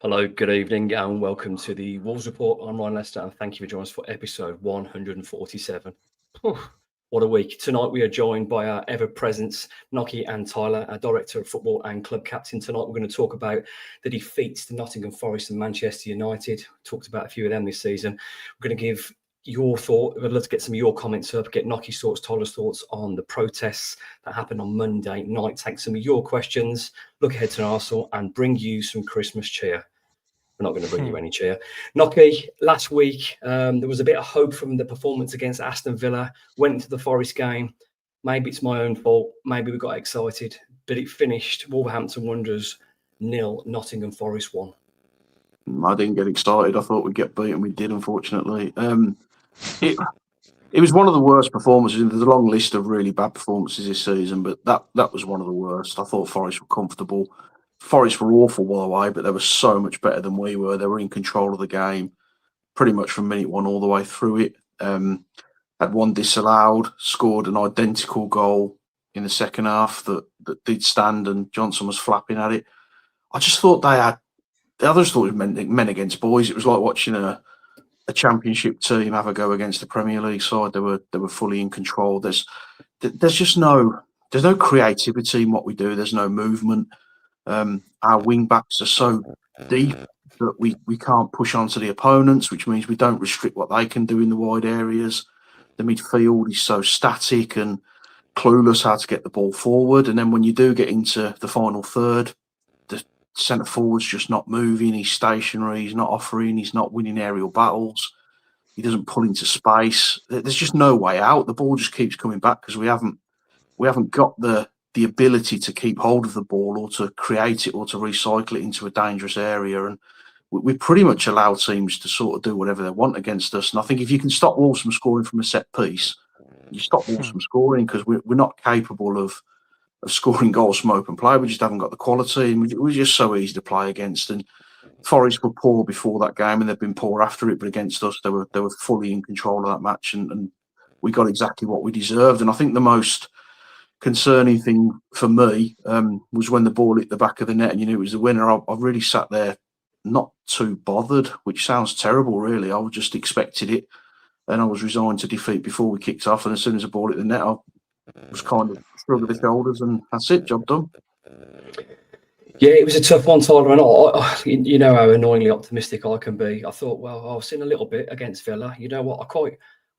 Hello, good evening, and welcome to the Wolves Report. I'm Ryan Lester, and thank you for joining us for episode 147. Whew, what a week. Tonight, we are joined by our ever-present Nocky and Tyler, our Director of Football and Club Captain. Tonight, we're going to talk about the defeats to Nottingham Forest and Manchester United. Talked about a few of them this season. We're going to give your thought. Let's get some of your comments up, get Nocky's thoughts, Tyler's thoughts on the protests that happened on Monday night, take some of your questions, look ahead to Arsenal, and bring you some Christmas cheer. We're not going to bring you any cheer. Nocky, last week, there was a bit of hope from the performance against Aston Villa, went into the Forest game. Maybe it's my own fault. Maybe we got excited, but it finished Wolverhampton Wanderers 0, Nottingham Forest 1. I didn't get excited. I thought we'd get beaten. We did, unfortunately. It was one of the worst performances. There's a long list of really bad performances this season, but that was one of the worst. I thought Forest were comfortable. Forest were awful by the way, but they were so much better than we were. They were in control of the game pretty much from minute one all the way through it. Had one disallowed, scored an identical goal in the second half that did stand, and Johnson was flapping at it. I just thought the others thought it was men against boys. It was like watching a championship team have a go against the Premier League side. They were fully in control. There's just there's no creativity in what we do. There's no movement. Our wing backs are so deep that we can't push onto the opponents, which means we don't restrict what they can do in the wide areas. The midfield is so static and clueless how to get the ball forward. And then when you do get into the final third, the centre forward's just not moving. He's stationary. He's not offering. He's not winning aerial battles. He doesn't pull into space. There's just no way out. The ball just keeps coming back because we haven't got the ability to keep hold of the ball or to create it or to recycle it into a dangerous area. And we pretty much allow teams to sort of do whatever they want against us. And I think if you can stop Wolves from scoring from a set piece, you stop Wolves from scoring, because we're not capable of scoring goals from open play. We just haven't got the quality, and we're just so easy to play against. And Forest were poor before that game, and they've been poor after it. But against us, they were fully in control of that match, and we got exactly what we deserved. And I think the most concerning thing for me was when the ball hit the back of the net and you knew it was the winner. I really sat there not too bothered, which sounds terrible, really. I just expected it, and I was resigned to defeat before we kicked off. And as soon as the ball hit the net, I was kind of shrugged the shoulders, and that's it, job done. Yeah, it was a tough one, Tyler, and you know how annoyingly optimistic I can be. I thought, well, I've seen a little bit against Villa. You know what?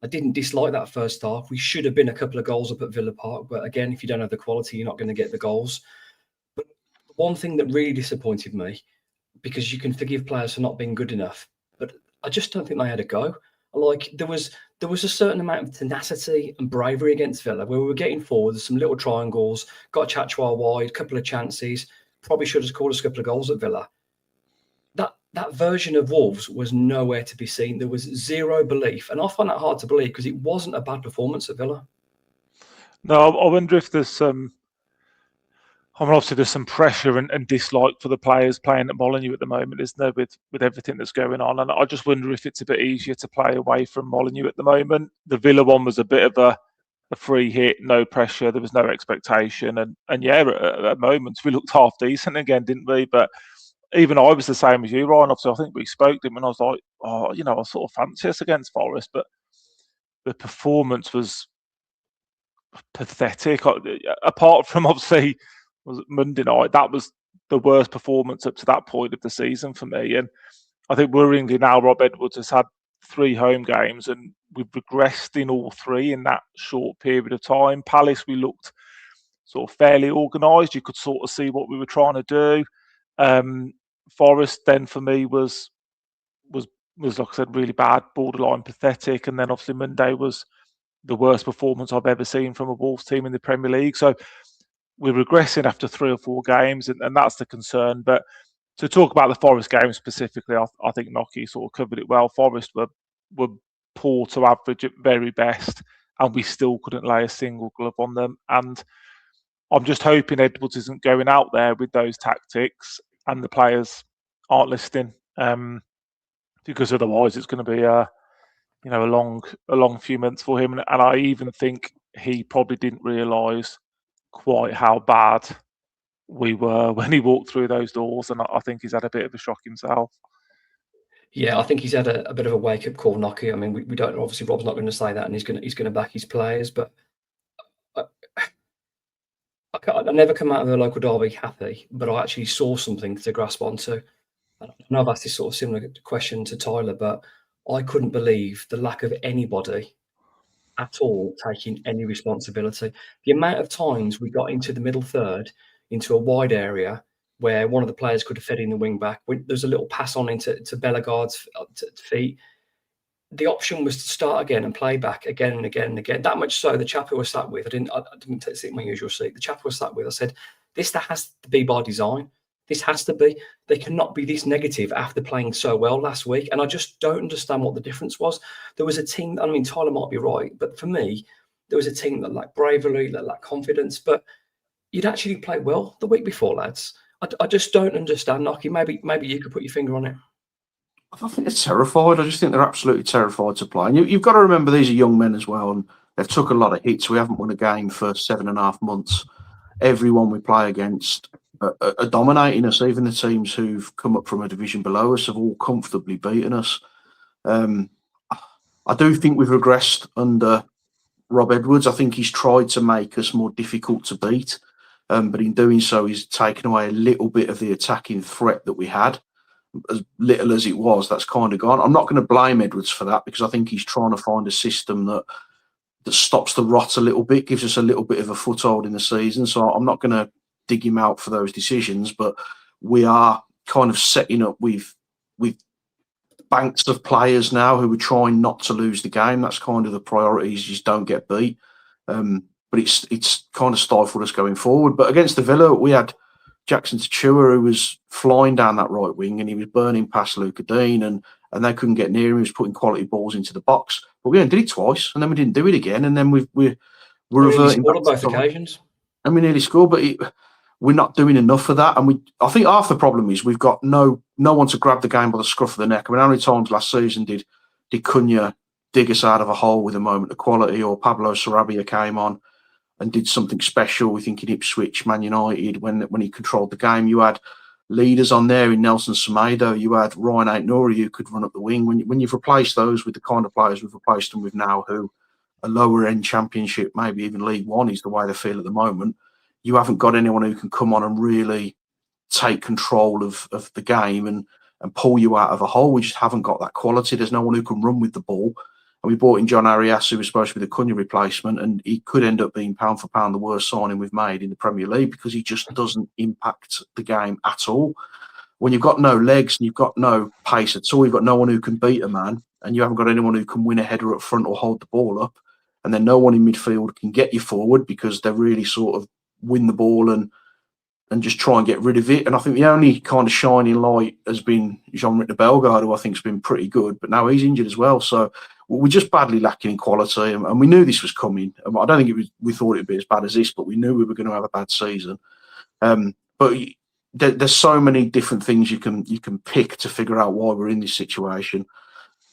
I didn't dislike that first half. We should have been a couple of goals up at Villa Park, but again, if you don't have the quality, you're not going to get the goals. But one thing that really disappointed me, because you can forgive players for not being good enough, but I just don't think they had a go. Like there was a certain amount of tenacity and bravery against Villa where we were getting forward, some little triangles, got Chachwal wide, couple of chances, probably should have scored a couple of goals at Villa. That version of Wolves was nowhere to be seen. There was zero belief, and I find that hard to believe because it wasn't a bad performance at Villa. No, I wonder if there's some. I mean, obviously, there's some pressure and dislike for the players playing at Molineux at the moment, isn't there, with everything that's going on? And I just wonder if it's a bit easier to play away from Molineux at the moment. The Villa one was a bit of a free hit, no pressure, there was no expectation. And yeah, at moments we looked half decent again, didn't we? But even I was the same as you, Ryan. Obviously, I think we spoke to him and I was like, I sort of fancy us against Forest. But the performance was pathetic. Apart from, obviously, was it Monday night? That was the worst performance up to that point of the season for me. And I think worryingly now, Rob Edwards has had 3 home games and we've regressed in all 3 in that short period of time. Palace, we looked sort of fairly organised. You could sort of see what we were trying to do. Forest then for me was like I said, really bad, borderline pathetic. And then obviously Monday was the worst performance I've ever seen from a Wolves team in the Premier League. So we're regressing after 3 or 4 games, and that's the concern. But to talk about the Forest game specifically, I think Nocky sort of covered it well. Forest were poor to average at very best, and we still couldn't lay a single glove on them. And I'm just hoping Edwards isn't going out there with those tactics and the players aren't listening, because otherwise it's going to be a long few months for him. And I even think he probably didn't realise quite how bad we were when he walked through those doors, and I think he's had a bit of a shock himself. Yeah, I think he's had a bit of a wake-up call, Nocky. I mean, we don't, obviously Rob's not going to say that, and he's going to back his players, but I, I never come out of the local derby happy, but I actually saw something to grasp onto. I know I've asked this sort of similar question to Tyler, but I couldn't believe the lack of anybody at all taking any responsibility. The amount of times we got into the middle third, into a wide area where one of the players could have fed in the wing back. There's a little pass on into Bellegarde's feet. The option was to start again and play back again and again and again. That much so, the chap who I was sat with, I didn't sit in my usual seat. The chap who I was sat with, I said, this has to be by design. This has to be. They cannot be this negative after playing so well last week. And I just don't understand what the difference was. There was a team, I mean, Tyler might be right, but for me, there was a team that lacked bravery, that lacked confidence, but you'd actually played well the week before, lads. I just don't understand, Nocky. Maybe you could put your finger on it. I think they're terrified. I just think they're absolutely terrified to play. And you've got to remember these are young men as well, and they've took a lot of hits. We haven't won a game for 7.5 months. Everyone we play against are dominating us. Even the teams who've come up from a division below us have all comfortably beaten us. I do think we've regressed under Rob Edwards. I think he's tried to make us more difficult to beat, but in doing so, he's taken away a little bit of the attacking threat that we had. As little as it was, that's kind of gone. I'm not going to blame Edwards for that, because I think he's trying to find a system that stops the rot a little bit, gives us a little bit of a foothold in the season. So I'm not going to dig him out for those decisions, but we are kind of setting up with banks of players now who are trying not to lose the game. That's kind of the priorities. Just don't get beat. But it's kind of stifled us going forward. But against the Villa, we had Jackson Tachua, who was flying down that right wing, and he was burning past Luca Dean, and they couldn't get near him. He was putting quality balls into the box. But we only did it twice, and then we didn't do it again, and then we're reverting back on both occasions. And we nearly scored, but we're not doing enough of that. And I think half the problem is we've got no one to grab the game by the scruff of the neck. I mean, how many times last season did Cunha dig us out of a hole with a moment of quality, or Pablo Sarabia came on and did something special? We think in Ipswich, Man United, when he controlled the game. You had leaders on there in Nelson Semedo. You had Ryan Aït-Nouri, who could run up the wing. When you've replaced those with the kind of players we've replaced them with now, who a lower end Championship, maybe even League One is the way they feel at the moment, you haven't got anyone who can come on and really take control of the game and pull you out of a hole. We just haven't got that quality. There's no one who can run with the ball. And we brought in John Arias, who was supposed to be the Cunha replacement, and he could end up being pound for pound the worst signing we've made in the Premier League, because he just doesn't impact the game at all. When you've got no legs and you've got no pace at all, you've got no one who can beat a man, and you haven't got anyone who can win a header up front or hold the ball up, and then no one in midfield can get you forward, because they really sort of win the ball and just try and get rid of it. And I think the only kind of shining light has been Jean-Ritter Bellegarde, who I think has been pretty good, but now he's injured as well. So we're just badly lacking in quality, and we knew this was coming. I don't think we thought it'd be as bad as this, but we knew we were going to have a bad season. But there's so many different things you can pick to figure out why we're in this situation.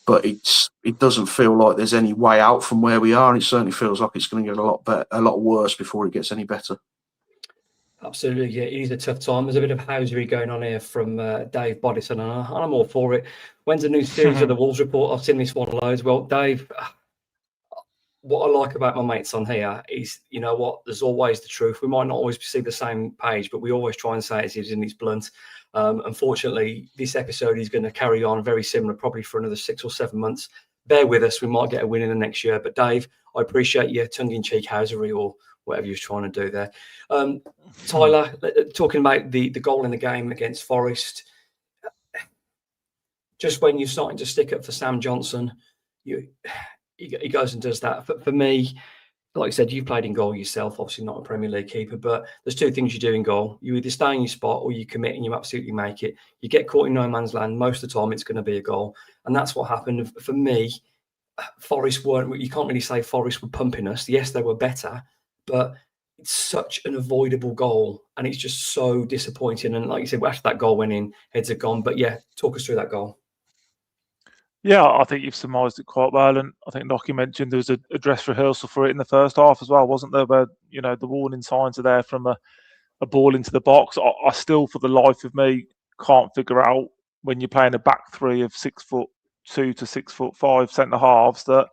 But it doesn't feel like there's any way out from where we are, and it certainly feels like it's going to get a lot worse before it gets any better. Absolutely, yeah, it is a tough time. There's a bit of housery going on here from Dave Bodison, and I'm all for it. When's a new series of the Wolves Report? I've seen this one loads. Well, Dave, what I like about my mates on here is, you know what, there's always the truth. We might not always see the same page, but we always try and say it is in its blunt. Unfortunately, this episode is going to carry on very similar, probably for another 6 or 7 months. Bear with us. We might get a win in the next year. But Dave, I appreciate your tongue-in-cheek housery, or whatever you're trying to do there. Tyler, talking about the goal in the game against Forest, just when you're starting to stick up for Sam Johnson, he goes and does that. For me, like I said, you've played in goal yourself, obviously not a Premier League keeper, but there's two things you do in goal. You either stay in your spot or you commit and you absolutely make it. You get caught in no man's land, most of the time it's going to be a goal. And that's what happened. For me, Forest weren't, you can't really say Forest were pumping us. Yes, they were better, but it's such an avoidable goal, and it's just so disappointing. And like you said, after that goal went in, heads are gone. But yeah, talk us through that goal. Yeah, I think you've surmised it quite well, and I think Nocky mentioned there was a dress rehearsal for it in the first half as well, wasn't there? Where the warning signs are there from a a ball into the box. I still, for the life of me, can't figure out when you're playing a back three of 6'2" to 6'5" centre halves that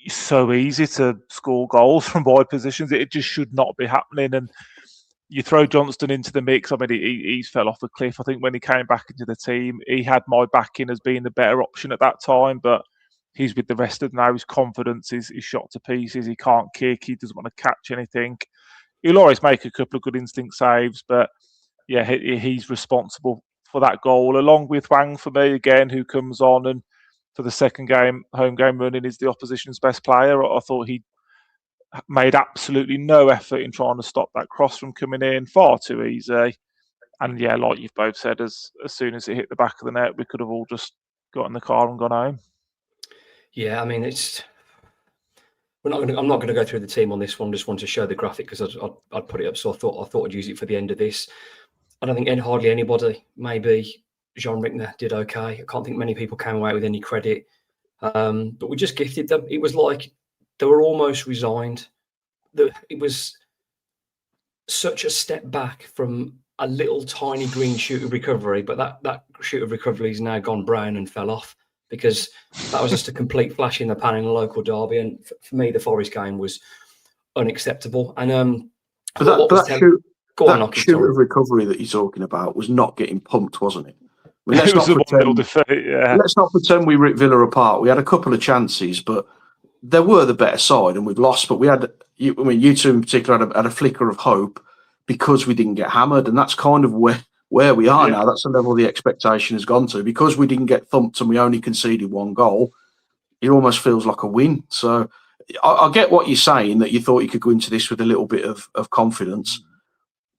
it's so easy to score goals from wide positions. It just should not be happening. And you throw Johnston into the mix. I mean, he's fell off a cliff. I think when he came back into the team, he had my backing as being the better option at that time, but he's with the rest of them now. His confidence is shot to pieces. He can't kick. He doesn't want to catch anything. He'll always make a couple of good instinct saves, but yeah, he's responsible for that goal, along with Wang for me again, who comes on and for the second game, home game running, is the opposition's best player. I thought he made absolutely no effort in trying to stop that cross from coming in, far too easy. And yeah, like you've both said, as soon as it hit the back of the net, we could have all just got in the car and gone home. Yeah, I mean, I'm not going to go through the team on this one. Just want to show the graphic because I'd put it up. So I thought I'd use it for the end of this. I don't think hardly anybody, maybe Jean Rickner, did okay. I can't think many people came away with any credit. But we just gifted them. It was like they were almost resigned. It was such a step back from a little tiny green shoot of recovery, but that shoot of recovery has now gone brown and fell off because that was just a complete flash in the pan in a local derby. And for me, the Forest game was unacceptable. And that shoot of recovery that you're talking about was not getting pumped, wasn't it? I mean, It was a 1-0 defeat, yeah. Let's not pretend we ripped Villa apart. We had a couple of chances, but they were the better side, and we've lost. But we had, you two in particular, had a flicker of hope because we didn't get hammered, and that's kind of where we are now. That's the level the expectation has gone to. Because we didn't get thumped and we only conceded one goal, it almost feels like a win. So I get what you're saying, that you thought you could go into this with a little bit of confidence.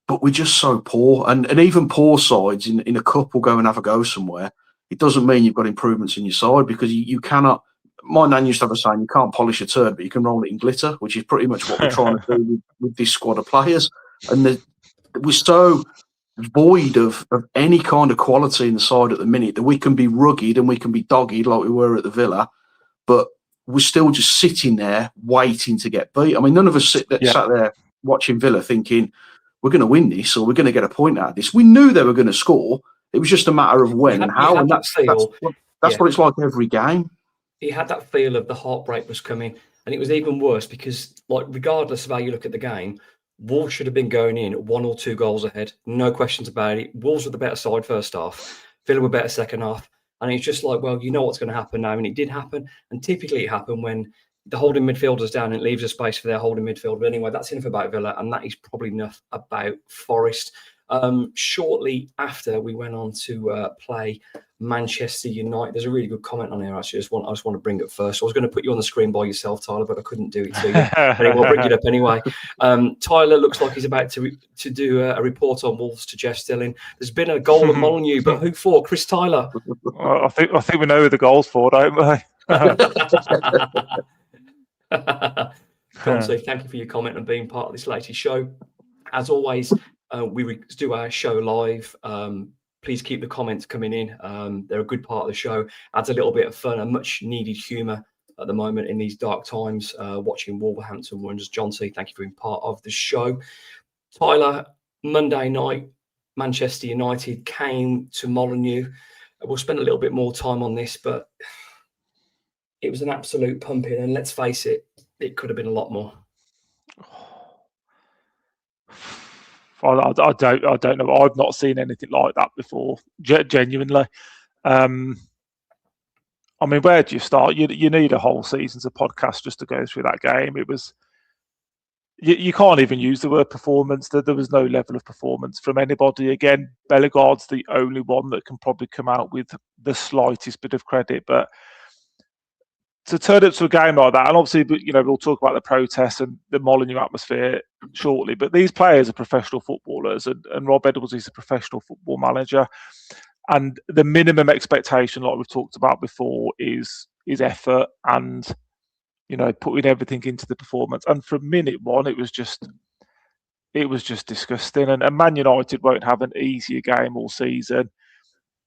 But we're just so poor. And even poor sides in a cup will go and have a go somewhere. It doesn't mean you've got improvements in your side because you cannot. My nan used to have a saying, you can't polish a turd, but you can roll it in glitter, which is pretty much what we're trying to do with this squad of players. And we're so void of any kind of quality in the side at the minute that we can be rugged and we can be dogged like we were at the Villa, but we're still just sitting there waiting to get beat. I mean, none of us sat there watching Villa thinking, we're going to win this or we're going to get a point out of this. We knew they were going to score. It was just a matter of when and how. And that's what it's like every game. He had that feel of the heartbreak was coming. And it was even worse because, like, regardless of how you look at the game, Wolves should have been going in 1 or 2 goals ahead. No questions about it. Wolves were the better side first half. Villa were better second half. And it's just like, well, you know what's going to happen now. And it did happen. And typically it happened when the holding midfielders down and it leaves a space for their holding midfield. But anyway, that's enough about Villa, and that is probably enough about Forest. Shortly after we went on to play Manchester United, there's a really good comment on here. Actually, I just want to bring it first. I was going to put you on the screen by yourself, Tyler, but I couldn't do it to you. Anyway, I'll bring it up anyway. Tyler looks like he's about to do a report on Wolves to Jeff Stilling. There's been a goal at Molineux, but who for? Chris Tyler. I think we know who the goal's for, don't we? John, so thank you for your comment and being part of this latest show. As always, we do our show live. Please keep the comments coming in. They're a good part of the show. Adds a little bit of fun and much needed humour at the moment in these dark times. Watching Wolverhampton Wanderers. John C, thank you for being part of the show. Tyler, Monday night, Manchester United came to Molineux. We'll spend a little bit more time on this, but it was an absolute pumping, and let's face it, it could have been a lot more. I don't know. I've not seen anything like that before. Genuinely, I mean, where do you start? You need a whole season's of podcast just to go through that game. It was you can't even use the word performance. There was no level of performance from anybody. Again, Bellegarde's the only one that can probably come out with the slightest bit of credit, but to turn it to a game like that, and obviously, we'll talk about the protests and the Molineux atmosphere shortly, but these players are professional footballers, and Rob Edwards is a professional football manager, and the minimum expectation, like we've talked about before, is effort and, putting everything into the performance. And from minute one, it was just disgusting. And Man United won't have an easier game all season.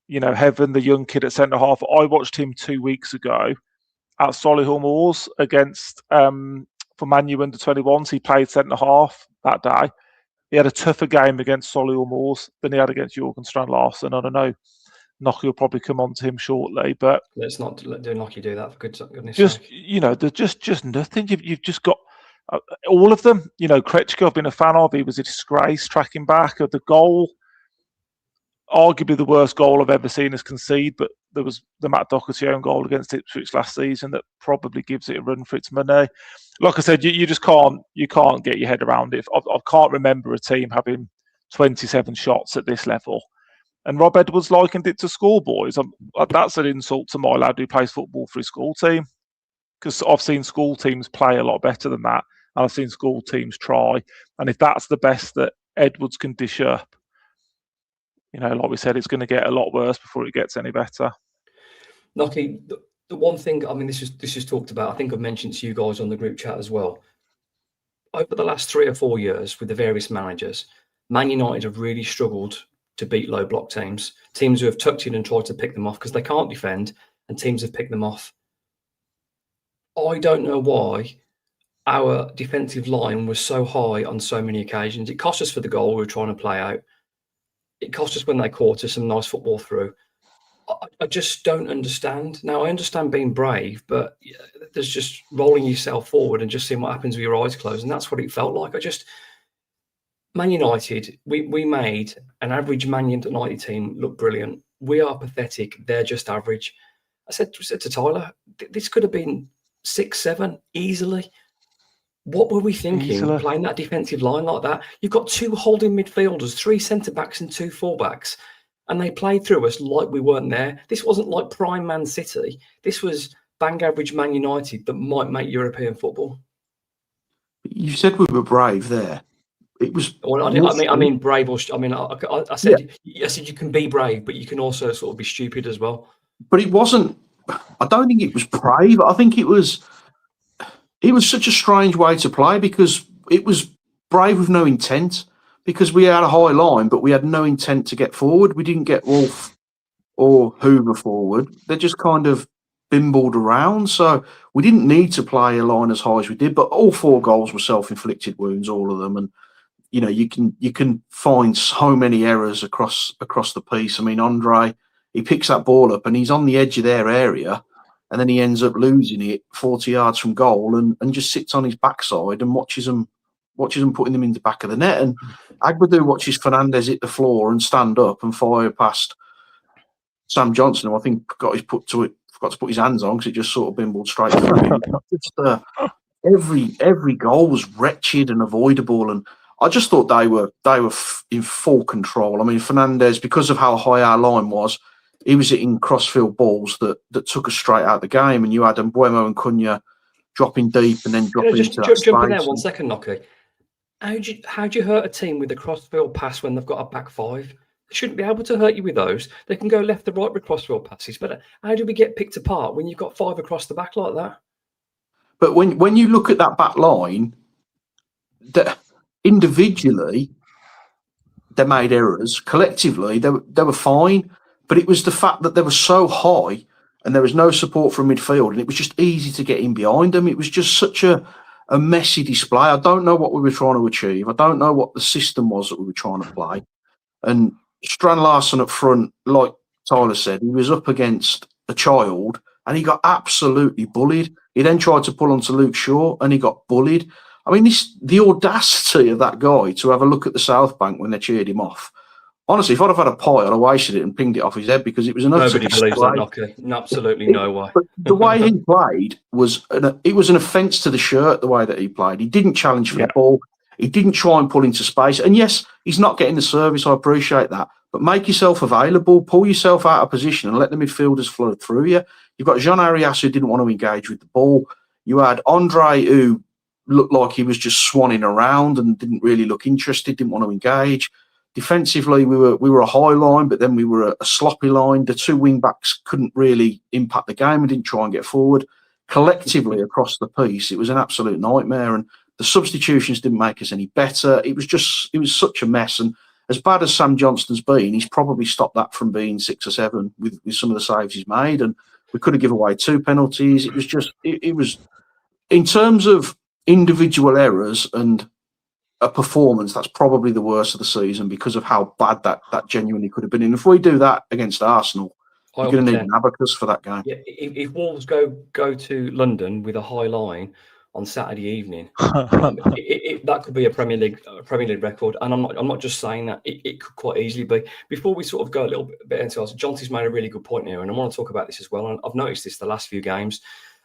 Heaven, the young kid at centre half, I watched him 2 weeks ago at Solihull Moors against for Man U under 21s. He played centre half that day. he had a tougher game against Solihull Moors than he had against Jürgen Strand-Larsen. I don't know. Nocky will probably come on to him shortly, but let's not do Nocky do that for goodness just sake. There's just nothing. You've just got all of them. Kretschko, I've been a fan of. He was a disgrace tracking back. The goal, arguably the worst goal I've ever seen us concede, but there was the Matt Doherty own goal against Ipswich last season that probably gives it a run for its money. Like I said, you just can't get your head around it. I can't remember a team having 27 shots at this level. And Rob Edwards likened it to schoolboys. That's an insult to my lad who plays football for his school team, because I've seen school teams play a lot better than that, and I've seen school teams try. And if that's the best that Edwards can dish up, like we said, it's going to get a lot worse before it gets any better. Nocky, the one thing, I mean, this is talked about, I think I've mentioned to you guys on the group chat as well. Over the last 3 or 4 years with the various managers, Man United have really struggled to beat low block teams who have tucked in and tried to pick them off because they can't defend, and teams have picked them off. I don't know why our defensive line was so high on so many occasions. It cost us for the goal we were trying to play out. It cost us when they caught us some nice football through. I just don't understand. Now, I understand being brave, but there's just rolling yourself forward and just seeing what happens with your eyes closed. And that's what it felt like. Man United, we made an average Man United team look brilliant. We are pathetic. They're just average. I said to Tyler, this could have been 6-7 easily. What were we thinking playing that defensive line like that? You've got 2 holding midfielders, 3 centre-backs and 2 full-backs, and they played through us like we weren't there. This wasn't like prime Man City. This was bang average Man United that might make European football. You said we were brave there. It was. Well, I mean, brave. I said you can be brave, but you can also sort of be stupid as well. But it wasn't. I don't think it was brave. I think it was such a strange way to play, because it was brave with no intent, because we had a high line, but we had no intent to get forward. We didn't get Wolf or Hoover forward. They just kind of bimbled around. So we didn't need to play a line as high as we did, but all 4 goals were self-inflicted wounds, all of them. And, you can find so many errors across the piece. I mean, Andre, he picks that ball up and he's on the edge of their area, and then he ends up losing it 40 yards from goal and just sits on his backside and watches them putting them in the back of the net. And Agbadou watches Fernandez hit the floor and stand up and fire past Sam Johnson, who I think forgot to put his hands on because it just sort of bimbled straight through him. Every goal was wretched and avoidable, and I just thought they were in full control. I mean, Fernandez, because of how high our line was, he was hitting crossfield balls that took us straight out of the game, and you had Mbuemo and Cunha dropping deep and then dropping into that space. Jump in there 1 second, Nocky. How do you hurt a team with a crossfield pass when they've got a back 5? They shouldn't be able to hurt you with those. They can go left to right with crossfield passes, but how do we get picked apart when you've got 5 across the back like that? But when you look at that back line, that individually they made errors. Collectively, they were fine, but it was the fact that they were so high and there was no support from midfield, and it was just easy to get in behind them. It was just such a messy display. I don't know what we were trying to achieve. I don't know what the system was that we were trying to play. And Strand-Larsen up front, like Tyler said, he was up against a child and he got absolutely bullied. He then tried to pull onto Luke Shaw and he got bullied. I mean, the audacity of that guy to have a look at the South Bank when they cheered him off. Honestly, if I'd have had a pie, I'd have wasted it and pinged it off his head, because it was enough. Nobody believes that, Nocky. Absolutely no way. But the way he played was an offence to the shirt. The way that he played, he didn't challenge for the ball. He didn't try and pull into space. And yes, he's not getting the service. I appreciate that. But make yourself available, pull yourself out of position, and let the midfielders flood through you. You've got Jean Arias, who didn't want to engage with the ball. You had Andre, who looked like he was just swanning around and didn't really look interested, didn't want to engage. Defensively, we were a high line, but then we were a sloppy line. The 2 wing backs couldn't really impact the game and didn't try and get forward. Collectively across the piece, it was an absolute nightmare, and the substitutions didn't make us any better. It was such a mess. And as bad as Sam Johnston's been, he's probably stopped that from being 6 or 7 with some of the saves he's made. And we could have given away 2 penalties. It was in terms of individual errors and a performance that's probably the worst of the season because of how bad that genuinely could have been. And if we do that against Arsenal, you're going to need an abacus for that game. Yeah, if Wolves go to London with a high line on Saturday evening, that could be a Premier League record. And I'm not just saying that; it could quite easily be. Before we sort of go a little bit into us, Jonty's made a really good point here, and I want to talk about this as well. And I've noticed this the last few games.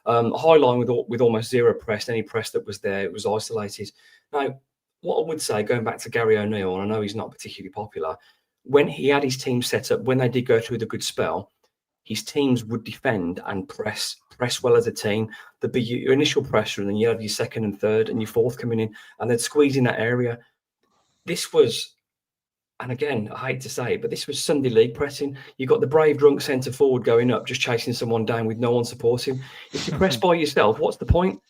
High line with almost zero press. Any press that was there, it was isolated. Now, what I would say, going back to Gary O'Neill, and I know he's not particularly popular, when he had his team set up, when they did go through the good spell, his teams would defend and press well as a team. There'd be your initial pressure, and then you have your second and third and your fourth coming in, and they'd squeeze in that area. This was, and again, I hate to say it, but this was Sunday League pressing. You got the brave drunk centre forward going up, just chasing someone down with no one supporting. If you press by yourself, what's the point?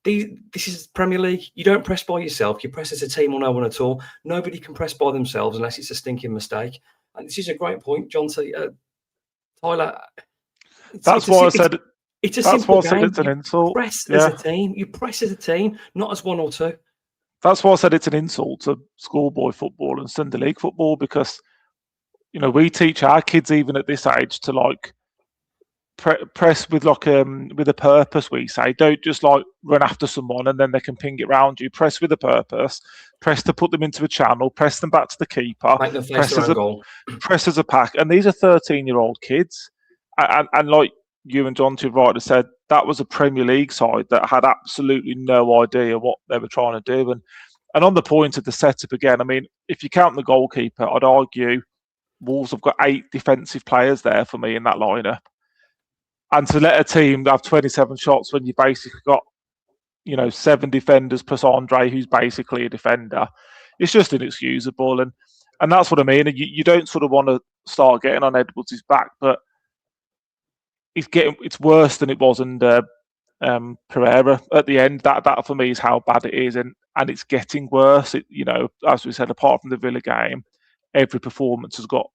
This is Premier League. You don't press by yourself. You press as a team or no one at all. Nobody can press by themselves unless it's a stinking mistake. And this is a great point, John. Tyler, that's why I said it's a simple game. It's an insult. Press as a team. You press as a team, not as one or two. That's why I said it's an insult to schoolboy football and Sunday League football, because we teach our kids even at this age to like press with with a purpose. We say don't just like run after someone and then they can ping it round you. Press with a purpose. Press to put them into a channel. Press them back to the keeper. Make them face their own goal. Press as a pack. And these are 13-year-old kids. And like you and John too rightly said, that was a Premier League side that had absolutely no idea what they were trying to do. And on the point of the setup again, I mean, if you count the goalkeeper, I'd argue Wolves have got 8 defensive players there for me in that lineup. And to let a team have 27 shots when you basically got, 7 defenders plus Andre, who's basically a defender, it's just inexcusable. And that's what I mean. You don't sort of want to start getting on Edwards' back, but it's worse than it was under Pereira at the end. That for me is how bad it is, and it's getting worse. As we said, apart from the Villa game, every performance has got,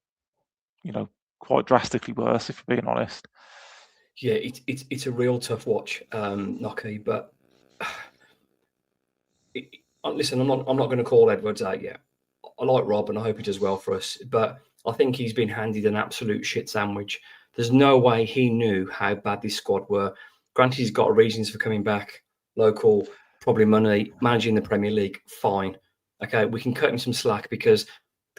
quite drastically worse, if you're being honest. Yeah, it's a real tough watch, Nocky. But listen, I'm not going to call Edwards out yet. I like Rob, and I hope he does well for us. But I think he's been handed an absolute shit sandwich. There's no way he knew how bad this squad were. Granted, he's got reasons for coming back, local, probably money, managing the Premier League. Fine, okay, we can cut him some slack because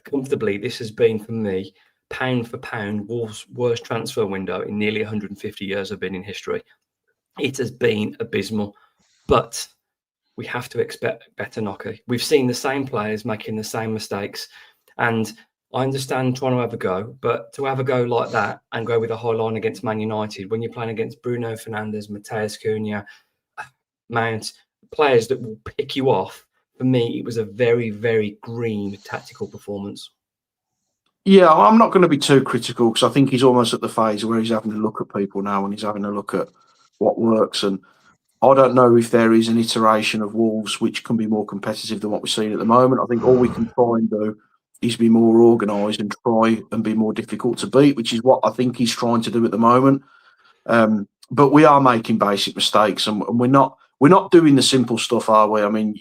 comfortably this has been for me, pound for pound, Wolves' worst transfer window in nearly 150 years I've been in history. It has been abysmal, but we have to expect better, Nocky. We've seen the same players making the same mistakes, and I understand trying to have a go, but to have a go like that and go with a high line against Man United when you're playing against Bruno Fernandes, Mateus Cunha, Mount, players that will pick you off, for me, it was a very, very green tactical performance. Yeah, I'm not going to be too critical because I think he's almost at the phase where he's having a look at people now and he's having a look at what works. And I don't know if there is an iteration of Wolves which can be more competitive than what we're seeing at the moment. I think all we can try and do is be more organised and try and be more difficult to beat, which is what I think he's trying to do at the moment. But we are making basic mistakes, and we're not doing the simple stuff, are we? I mean,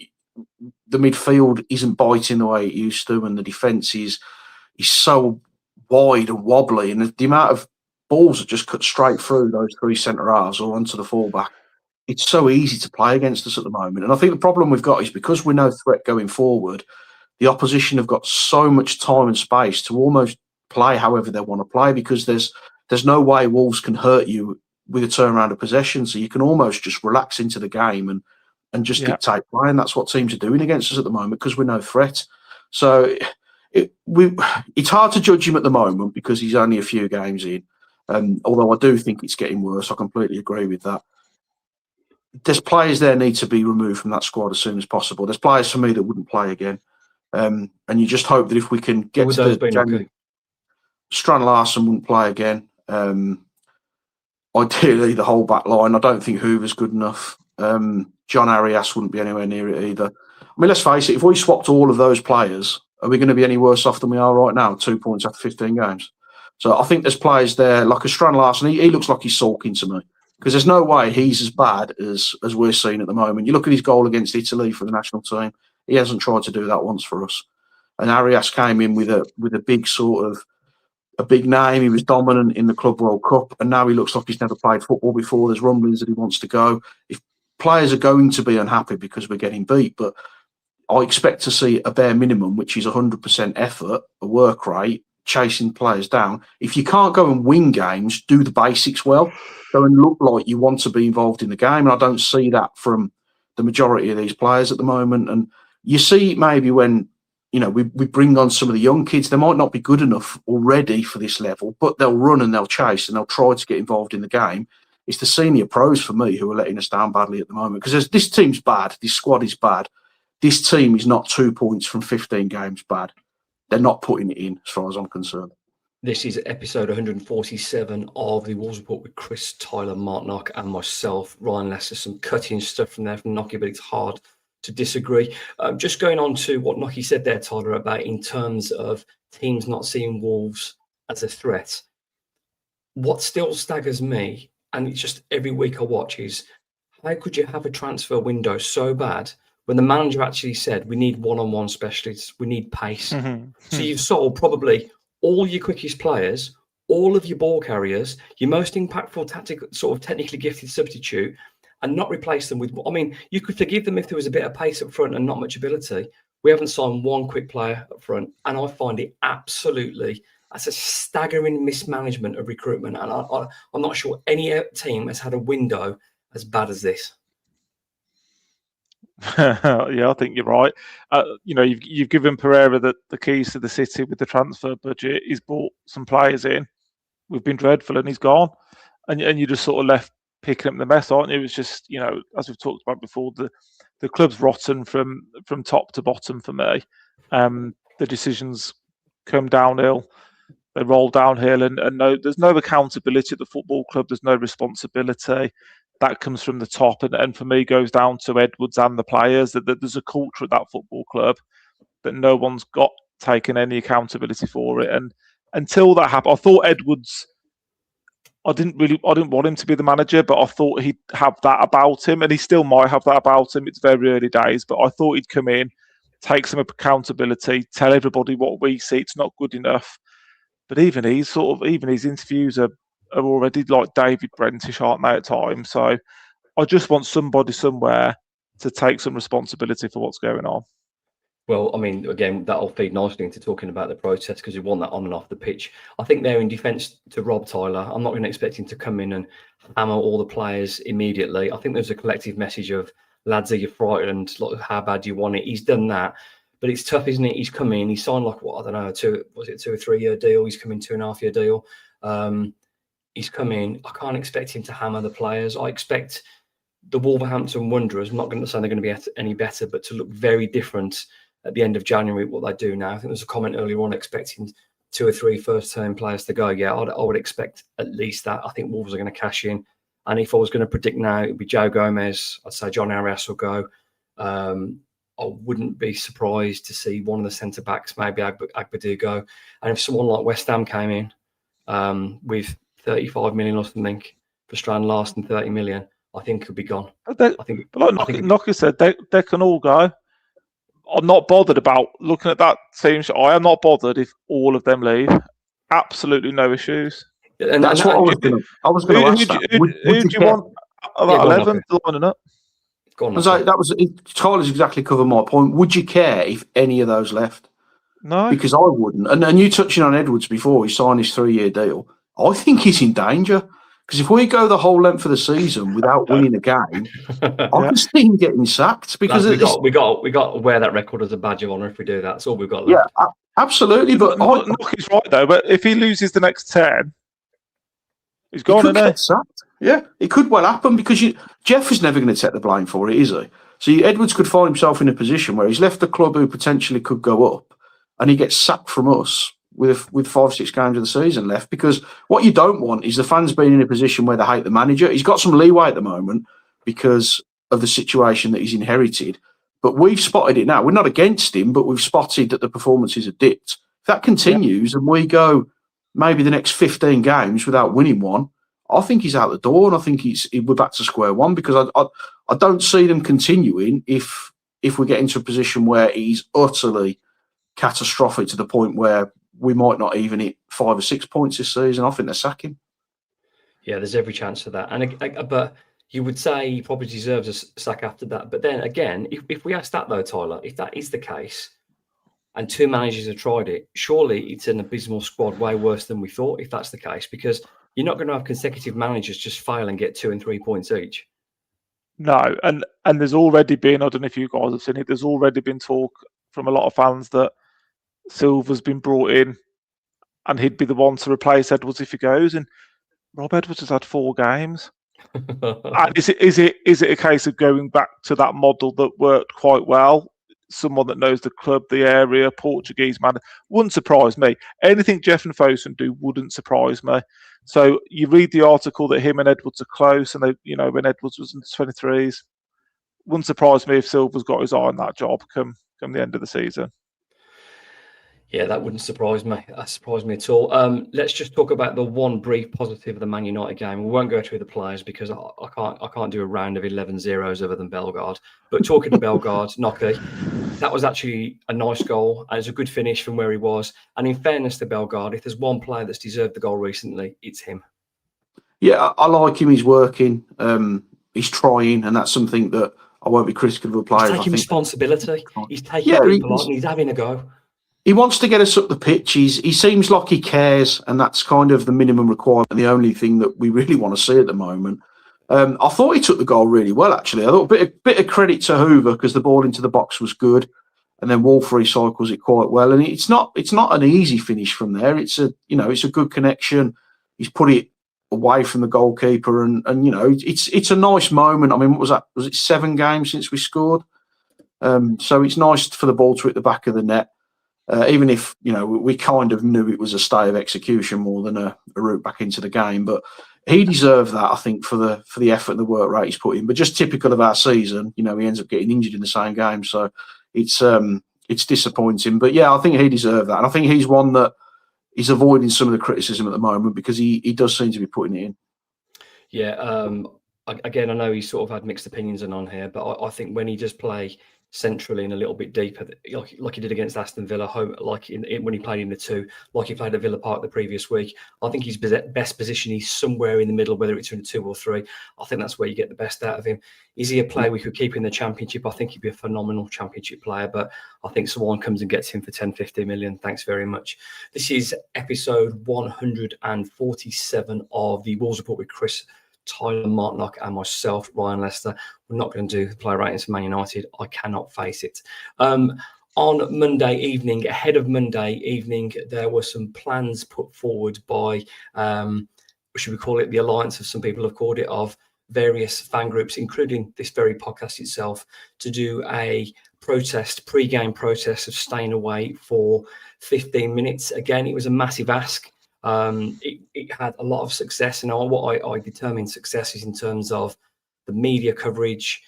the midfield isn't biting the way it used to, and the defence is so wide and wobbly, and the amount of balls that just cut straight through those 3 centre halves or onto the fullback. It's so easy to play against us at the moment. And I think the problem we've got is because we're no threat going forward, the opposition have got so much time and space to almost play however they want to play, because there's no way Wolves can hurt you with a turnaround of possession. So you can almost just relax into the game and just dictate play. And that's what teams are doing against us at the moment because we're no threat. So it's hard to judge him at the moment because he's only a few games in. Although I do think it's getting worse. I completely agree with that. There's players there need to be removed from that squad as soon as possible. There's players for me that wouldn't play again. And you just hope that if we can get to the January, Strand Larson wouldn't play again. Ideally, the whole back line. I don't think Hoover's good enough. John Arias wouldn't be anywhere near it either. I mean, let's face it, if we swapped all of those players, are we going to be any worse off than we are right now? 2 points after 15 games. So I think there's players there, like a Strand Larson. He looks like he's sulking to me because there's no way he's as bad as we're seeing at the moment. You look at his goal against Italy for the national team. He hasn't tried to do that once for us. And Arias came in with a big sort of a big name. He was dominant in the Club World Cup, and now he looks like he's never played football before. There's rumblings that he wants to go. If players are going to be unhappy because we're getting beat, but I expect to see a bare minimum, which is 100% effort, a work rate, chasing players down. If you can't go and win games, do the basics well. Go and look like you want to be involved in the game. And I don't see that from the majority of these players at the moment. And you see it maybe when, we bring on some of the young kids. They might not be good enough already for this level, but they'll run and they'll chase and they'll try to get involved in the game. It's the senior pros for me who are letting us down badly at the moment, because this team's bad. This squad is bad. This team is not 2 points from 15 games bad. They're not putting it in, as far as I'm concerned. This is episode 147 of the Wolves Report with Chris, Tyler, Mark Knock, and myself, Ryan Lester. Some cutting stuff from there from Knocky, but it's hard to disagree. Just going on to what Knocky said there, Tyler, about in terms of teams not seeing Wolves as a threat. What still staggers me, and it's just every week I watch, is how could you have a transfer window so bad when the manager actually said, we need one-on-one specialists, we need pace. Mm-hmm. So you've sold probably all your quickest players, all of your ball carriers, your most impactful technically gifted substitute, and not replace them with, you could forgive them if there was a bit of pace up front and not much ability. We haven't signed one quick player up front, and I find it that's a staggering mismanagement of recruitment. And I'm not sure any team has had a window as bad as this. Yeah, I think you're right. You've given Pereira the keys to the city with the transfer budget. He's brought some players in. We've been dreadful, and he's gone. And you just sort of left picking up the mess, aren't you? It was just, as we've talked about before, the club's rotten from top to bottom for me. The decisions come downhill. They roll downhill, and there's no accountability at the football club. There's no responsibility. That comes from the top, and for me goes down to Edwards and the players. That there's a culture at that football club that no one's got taken any accountability for it. And until that happened, I thought Edwards, I didn't want him to be the manager, but I thought he'd have that about him, and he still might have that about him. It's very early days, but I thought he'd come in, take some accountability, tell everybody what we see. It's not good enough. But even his interviews are already like David Brentish, aren't they, at times? So I just want somebody somewhere to take some responsibility for what's going on. Well, again, that'll feed nicely into talking about the protest, because we want that on and off the pitch. I think they're in defence to Rob, Tyler. I'm not going to expect him to come in and hammer all the players immediately. I think there's a collective message of, lads, are you frightened? Like, how bad do you want it? He's done that. But it's tough, isn't it? He's come in, he signed like, a 2 or 3 year deal? He's come in 2.5 year deal. He's come in. I can't expect him to hammer the players. I expect the Wolverhampton Wanderers, I'm not going to say they're going to be any better, but to look very different at the end of January, what they do now. I think there's a comment earlier on expecting 2 or 3 first-term players to go. Yeah, I would expect at least that. I think Wolves are going to cash in. And if I was going to predict now, it would be Joe Gomez. I'd say John Arias will go. I wouldn't be surprised to see one of the centre-backs, maybe Agbadu, go. And if someone like West Ham came in with 35 million or something for Strand Larson, 30 million, I think could be gone. Knocker said, they can all go. I'm not bothered about looking at that team. I am not bothered if all of them leave. Absolutely no issues. And that's what I was going to ask. Who do you want about 11 lining up? Tyler's exactly covered my point. Would you care if any of those left? No. Because I wouldn't. And you touching on Edwards before, he signed his 3-year deal. I think he's in danger. Because if we go the whole length of the season without winning a game, I can see him getting sacked. Because we got to wear that record as a badge of honour if we do that. That's all we've got left. Yeah, absolutely. But Knocky's right though. But if he loses the next 10, he's gone. He could get sacked. Yeah, it could well happen because Jeff is never going to take the blame for it, is he? So Edwards could find himself in a position where he's left the club who potentially could go up, and he gets sacked from us with 5-6 games of the season left. Because what you don't want is the fans being in a position where they hate the manager. He's got some leeway at the moment because of the situation that he's inherited, but we've spotted it now. We're not against him, but we've spotted that the performances have dipped. If that continues and we go maybe the next 15 games without winning one, I think he's out the door, and I think we're back to square one, because I don't see them continuing if if we get into a position where he's utterly catastrophic to the point where we might not even hit 5 or 6 points this season, I think they're sacking. Yeah, there's every chance of that. And but you would say he probably deserves a sack after that. But then again, if we ask that though, Tyler, if that is the case, and 2 managers have tried it, surely it's an abysmal squad, way worse than we thought, if that's the case, because you're not going to have consecutive managers just fail and get 2 and 3 points each. No, and there's already been, I don't know if you guys have seen it, there's already been talk from a lot of fans that Silva's been brought in and he'd be the one to replace Edwards if he goes. And Rob Edwards has had 4 games. And is it a case of going back to that model that worked quite well? Someone that knows the club, the area, Portuguese man, wouldn't surprise me. Anything Jeff and Fosun do wouldn't surprise me. So you read the article that him and Edwards are close, and they, when Edwards was in the 23s, wouldn't surprise me if Silva's got his eye on that job come the end of the season. Yeah, that wouldn't surprise me. That surprised me at all. Let's just talk about the one brief positive of the Man United game. We won't go through the players because I can't do a round of 11-0s other than Bellegarde. But talking to Bellegarde, Nocky, that was actually a nice goal. And it's a good finish from where he was. And in fairness to Bellegarde, if there's one player that's deserved the goal recently, it's him. Yeah, I like him. He's working. He's trying, and that's something that I won't be critical of a player. He's taking responsibility. He's taking people on and he's having a go. He wants to get us up the pitch. He seems like he cares, and that's kind of the minimum requirement, the only thing that we really want to see at the moment. I thought he took the goal really well, actually. I thought a bit of credit to Hoover because the ball into the box was good, and then Wolf recycles it quite well. And it's not an easy finish from there. It's a good connection. He's put it away from the goalkeeper, and it's a nice moment. I mean, what was that? Was it 7 games since we scored? So it's nice for the ball to hit the back of the net. Even if we kind of knew it was a stay of execution more than a route back into the game, but he deserved that, I think, for the effort and the work rate he's put in. But just typical of our season, he ends up getting injured in the same game, so it's disappointing. But yeah, I think he deserved that, and I think he's one that is avoiding some of the criticism at the moment because he does seem to be putting it in. Yeah. Again, I know he's sort of had mixed opinions on here, but I think when he does play centrally and a little bit deeper, like he did against Aston Villa, home, when he played in the 2, like he played at Villa Park the previous week. I think his best position is somewhere in the middle, whether it's in 2 or 3. I think that's where you get the best out of him. Is he a player we could keep in the Championship? I think he'd be a phenomenal Championship player, but I think someone comes and gets him for 10-15 million. Thanks very much. This is episode 147 of the Wolves Report with Chris, Tyler, Mark Knock and myself, Ryan Lester. We're not going to do player ratings for Man United. I cannot face it. On Monday evening, ahead of Monday evening, there were some plans put forward by, should we call it the alliance, of some people have called it, of various fan groups, including this very podcast itself, to do a pre-game protest of staying away for 15 minutes. Again, it was a massive ask. It had a lot of success, and what I determine success is in terms of the media coverage,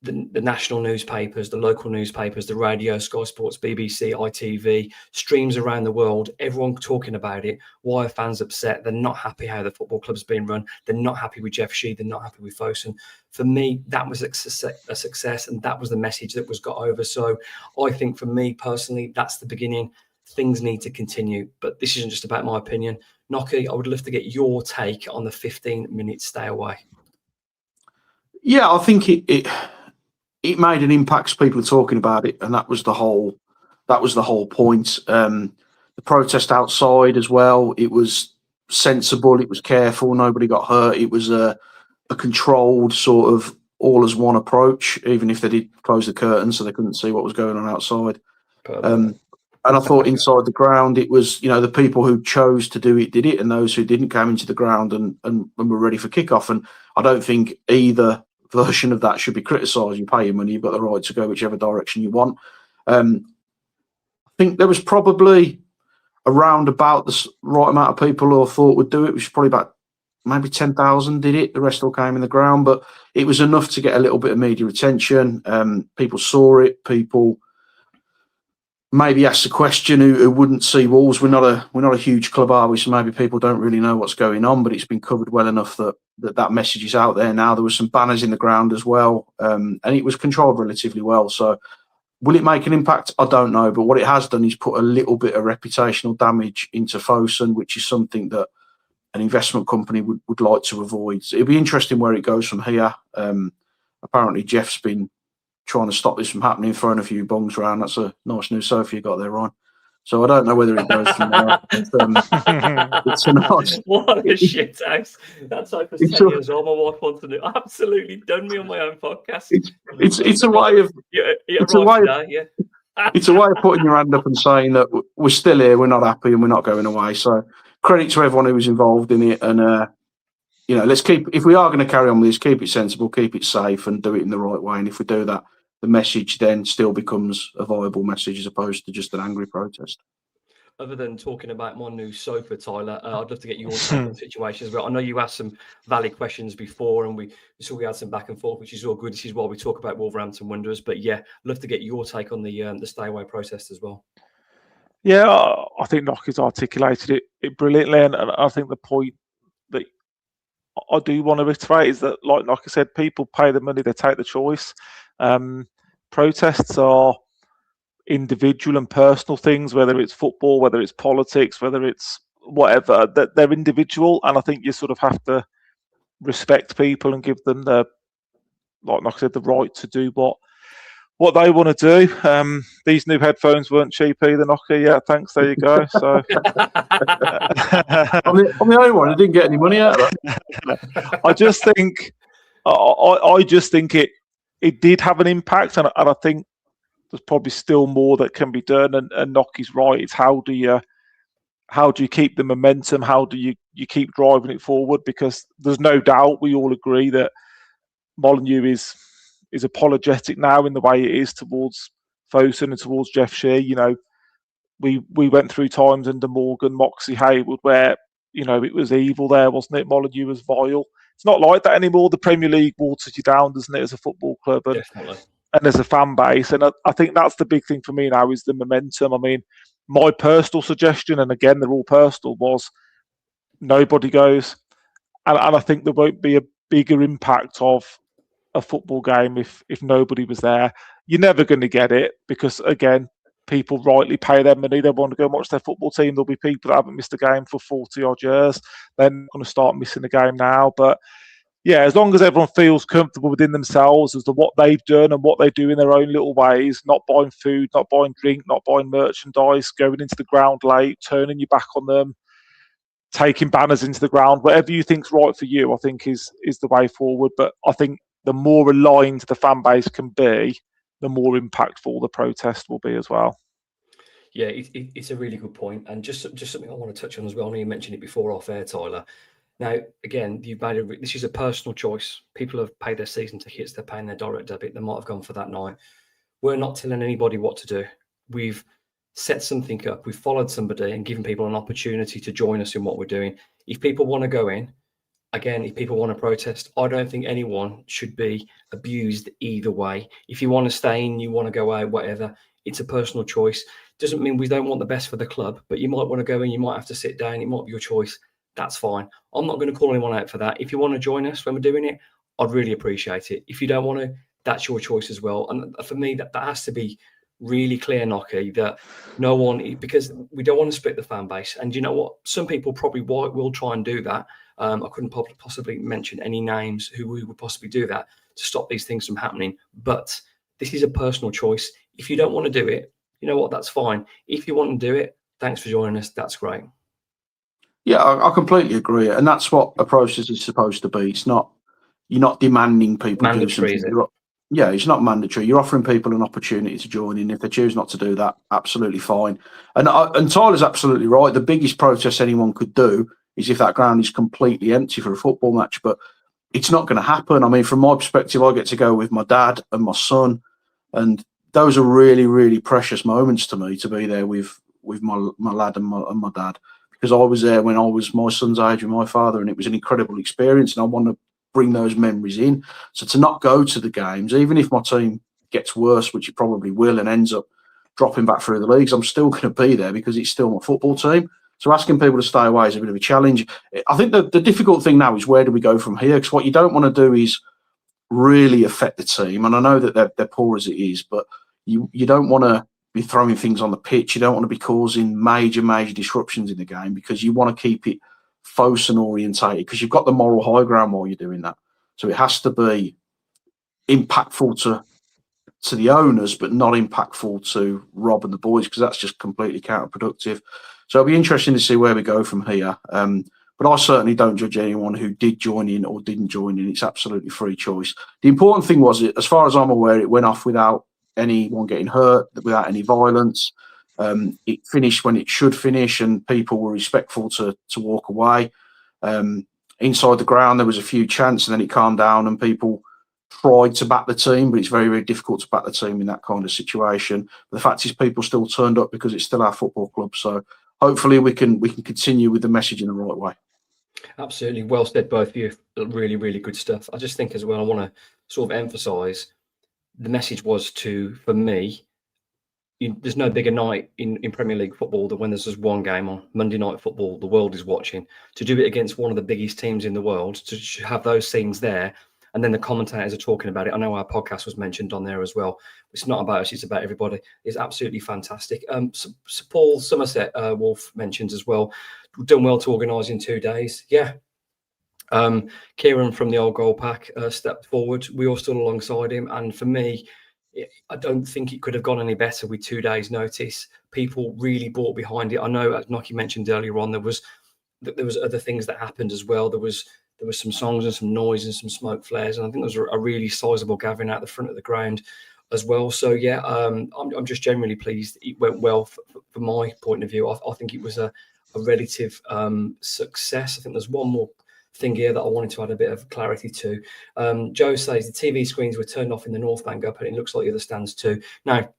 the national newspapers, the local newspapers, the radio, Sky Sports, BBC, ITV, streams around the world, everyone talking about it. Why are fans upset? They're not happy how the football club's been run. They're not happy with Jeff Shee. They're not happy with Fosun. For me, that was a success, and that was the message that was got over. So I think for me personally, that's the beginning. Things need to continue, but this isn't just about my opinion. Nocky, I would love to get your take on the 15-minute stay away. Yeah, I think it made an impact. People are talking about it, and that was the whole point. The protest outside as well. It was sensible. It was careful. Nobody got hurt. It was a controlled sort of all as one approach, even if they did close the curtains so they couldn't see what was going on outside. And I thought inside the ground, it was, the people who chose to do it did it, and those who didn't came into the ground and were ready for kickoff. And I don't think either version of that should be criticised. You pay your money, you've got the right to go whichever direction you want. I think there was probably around about the right amount of people who I thought would do it, which is probably about maybe 10,000 did it. The rest all came in the ground, but it was enough to get a little bit of media attention. People saw it. People maybe asked the question who wouldn't see Wolves. We're not a huge club, are we? So maybe people don't really know what's going on, but it's been covered well enough that that message is out there now. There were some banners in the ground as well, and it was controlled relatively well. So will it make an impact? I don't know. But what it has done is put a little bit of reputational damage into Fosun, which is something that an investment company would like to avoid. So it'll be interesting where it goes from here. Apparently, Jeff's been trying to stop this from happening, throwing a few bongs around. That's a nice new sofa you got there, Ryan. So I don't know whether it goes from there. It's a nice. What a shit house. That sofa's 10 years old. My wife wants to do. Absolutely done me on my own podcast. It's a way of. It's a way of. Yeah. It's a way of putting your hand up and saying that we're still here, we're not happy, and we're not going away. So credit to everyone who was involved in it, and let's keep. If we are going to carry on with this, keep it sensible, keep it safe, and do it in the right way. And if we do that, the message then still becomes a viable message as opposed to just an angry protest. Other than talking about my new sofa, Tyler, I'd love to get your take on situations. But I know you asked some valid questions before, and we saw we had some back and forth, which is all good. This is why we talk about Wolverhampton Wanderers. But yeah, love to get your take on the stay away protest as well. Yeah, I think Nockie's articulated it brilliantly, and I think the point that I do want to reiterate is that, like Nockie said, people pay the money, they take the choice. Protests are individual and personal things, whether it's football, whether it's politics, whether it's whatever, that they're individual, and I think you sort of have to respect people and give them the, like I said, the right to do what they want to do. These new headphones weren't cheap either, Nocky. Yeah, thanks. There you go. So I'm the only one who didn't get any money out of that. I just think it did have an impact, and I think there's probably still more that can be done. And Nockie's right. It's how do you keep the momentum? How do you keep driving it forward? Because there's no doubt we all agree that Molineux is apologetic now in the way it is towards Fosun and towards Jeff Shea. You know, we went through times under Morgan, Moxie, Haywood, where, you know, it was evil there, wasn't it? Molineux was vile. It's not like that anymore. The Premier League waters you down, doesn't it, as a football club and as a fan base. And I think that's the big thing for me now is the momentum. I mean, my personal suggestion, and again, they're all personal, was nobody goes. And I think there won't be a bigger impact of a football game if nobody was there. You're never going to get it because, again, people rightly pay their money. They want to go and watch their football team. There'll be people that haven't missed a game for 40 odd years. They're not going to start missing a game now. But yeah, as long as everyone feels comfortable within themselves as to what they've done and what they do in their own little ways, not buying food, not buying drink, not buying merchandise, going into the ground late, turning your back on them, taking banners into the ground, whatever you think's right for you, I think is the way forward. But I think the more aligned the fan base can be, the more impactful the protest will be as well. Yeah, it's a really good point. And just something I want to touch on as well. I know you mentioned it before off air, Tyler. Now, again, you've made this is a personal choice. People have paid their season tickets. They're paying their direct debit. They might have gone for that night. We're not telling anybody what to do. We've set something up. We've followed somebody and given people an opportunity to join us in what we're doing. If people want to go in, again, if people want to protest, I don't think anyone should be abused either way. If you want to stay in, you want to go out, whatever, it's a personal choice. Doesn't mean we don't want the best for the club, but you might want to go in, you might have to sit down, it might be your choice. That's fine. I'm not going to call anyone out for that. If you want to join us when we're doing it, I'd really appreciate it. If you don't want to, that's your choice as well. And for me, that has to be really clear, Nocky, that no one, because we don't want to split the fan base. And you know what? Some people probably will try and do that. I couldn't possibly mention any names who would possibly do that to stop these things from happening. But this is a personal choice. If you don't want to do it, you know what? That's fine. If you want to do it, thanks for joining us. That's great. Yeah, I completely agree. And that's what a process is supposed to be. It's not, you're not demanding people mandatory, do something. Yeah, it's not mandatory. You're offering people an opportunity to join in. If they choose not to do that, absolutely fine. And Tyler's absolutely right. The biggest protest anyone could do is if that ground is completely empty for a football match. But it's not going to happen. I mean, from my perspective, I get to go with my dad and my son. And those are really, really precious moments to me, to be there with my lad and my dad. Because I was there when I was my son's age with my father, and it was an incredible experience, and I want to bring those memories in. So to not go to the games, even if my team gets worse, which it probably will, and ends up dropping back through the leagues, I'm still going to be there because it's still my football team. So asking people to stay away is a bit of a challenge. I think the difficult thing now is where do we go from here? Because what you don't want to do is really affect the team. And I know that they're poor as it is, but you don't want to be throwing things on the pitch. You don't want to be causing major disruptions in the game, because you want to keep it Fosun orientated, because you've got the moral high ground while you're doing that. So it has to be impactful to the owners, but not impactful to Rob and the boys, because that's just completely counterproductive. So it'll be interesting to see where we go from here. But I certainly don't judge anyone who did join in or didn't join in. It's absolutely free choice. The important thing was, as far as I'm aware, it went off without anyone getting hurt, without any violence. It finished when it should finish, and people were respectful to walk away. Inside the ground, there was a few chants, and then it calmed down, and people tried to back the team, but it's very, very difficult to back the team in that kind of situation. But the fact is, people still turned up because it's still our football club. So hopefully we can continue with the message in the right way. Absolutely. Well said, both of you. Really, really good stuff. I just think as well, I want to sort of emphasise the message was for me, there's no bigger night in Premier League football than when there's just one game on. Monday Night Football, the world is watching. To do it against one of the biggest teams in the world, to have those scenes there, and then the commentators are talking about it. I know our podcast was mentioned on there as well. It's not about us, it's about everybody. It's absolutely fantastic. So Paul Somerset, Wolf mentions as well, done well to organise in 2 days. Yeah. Kieran from the Old Goal Pack stepped forward. We all stood alongside him. And for me, I don't think it could have gone any better with 2 days' notice. People really bought behind it. I know, as Nocky mentioned earlier on, there was other things that happened as well. There was some songs and some noise and some smoke flares, and I think there was a really sizable gathering out the front of the ground as well. So yeah, I'm just generally pleased it went well from my point of view. I think it was a relative success. I think there's one more thing here that I wanted to add a bit of clarity to. Joe says the TV screens were turned off in the North Bank up, and it looks like the other stands too. Now,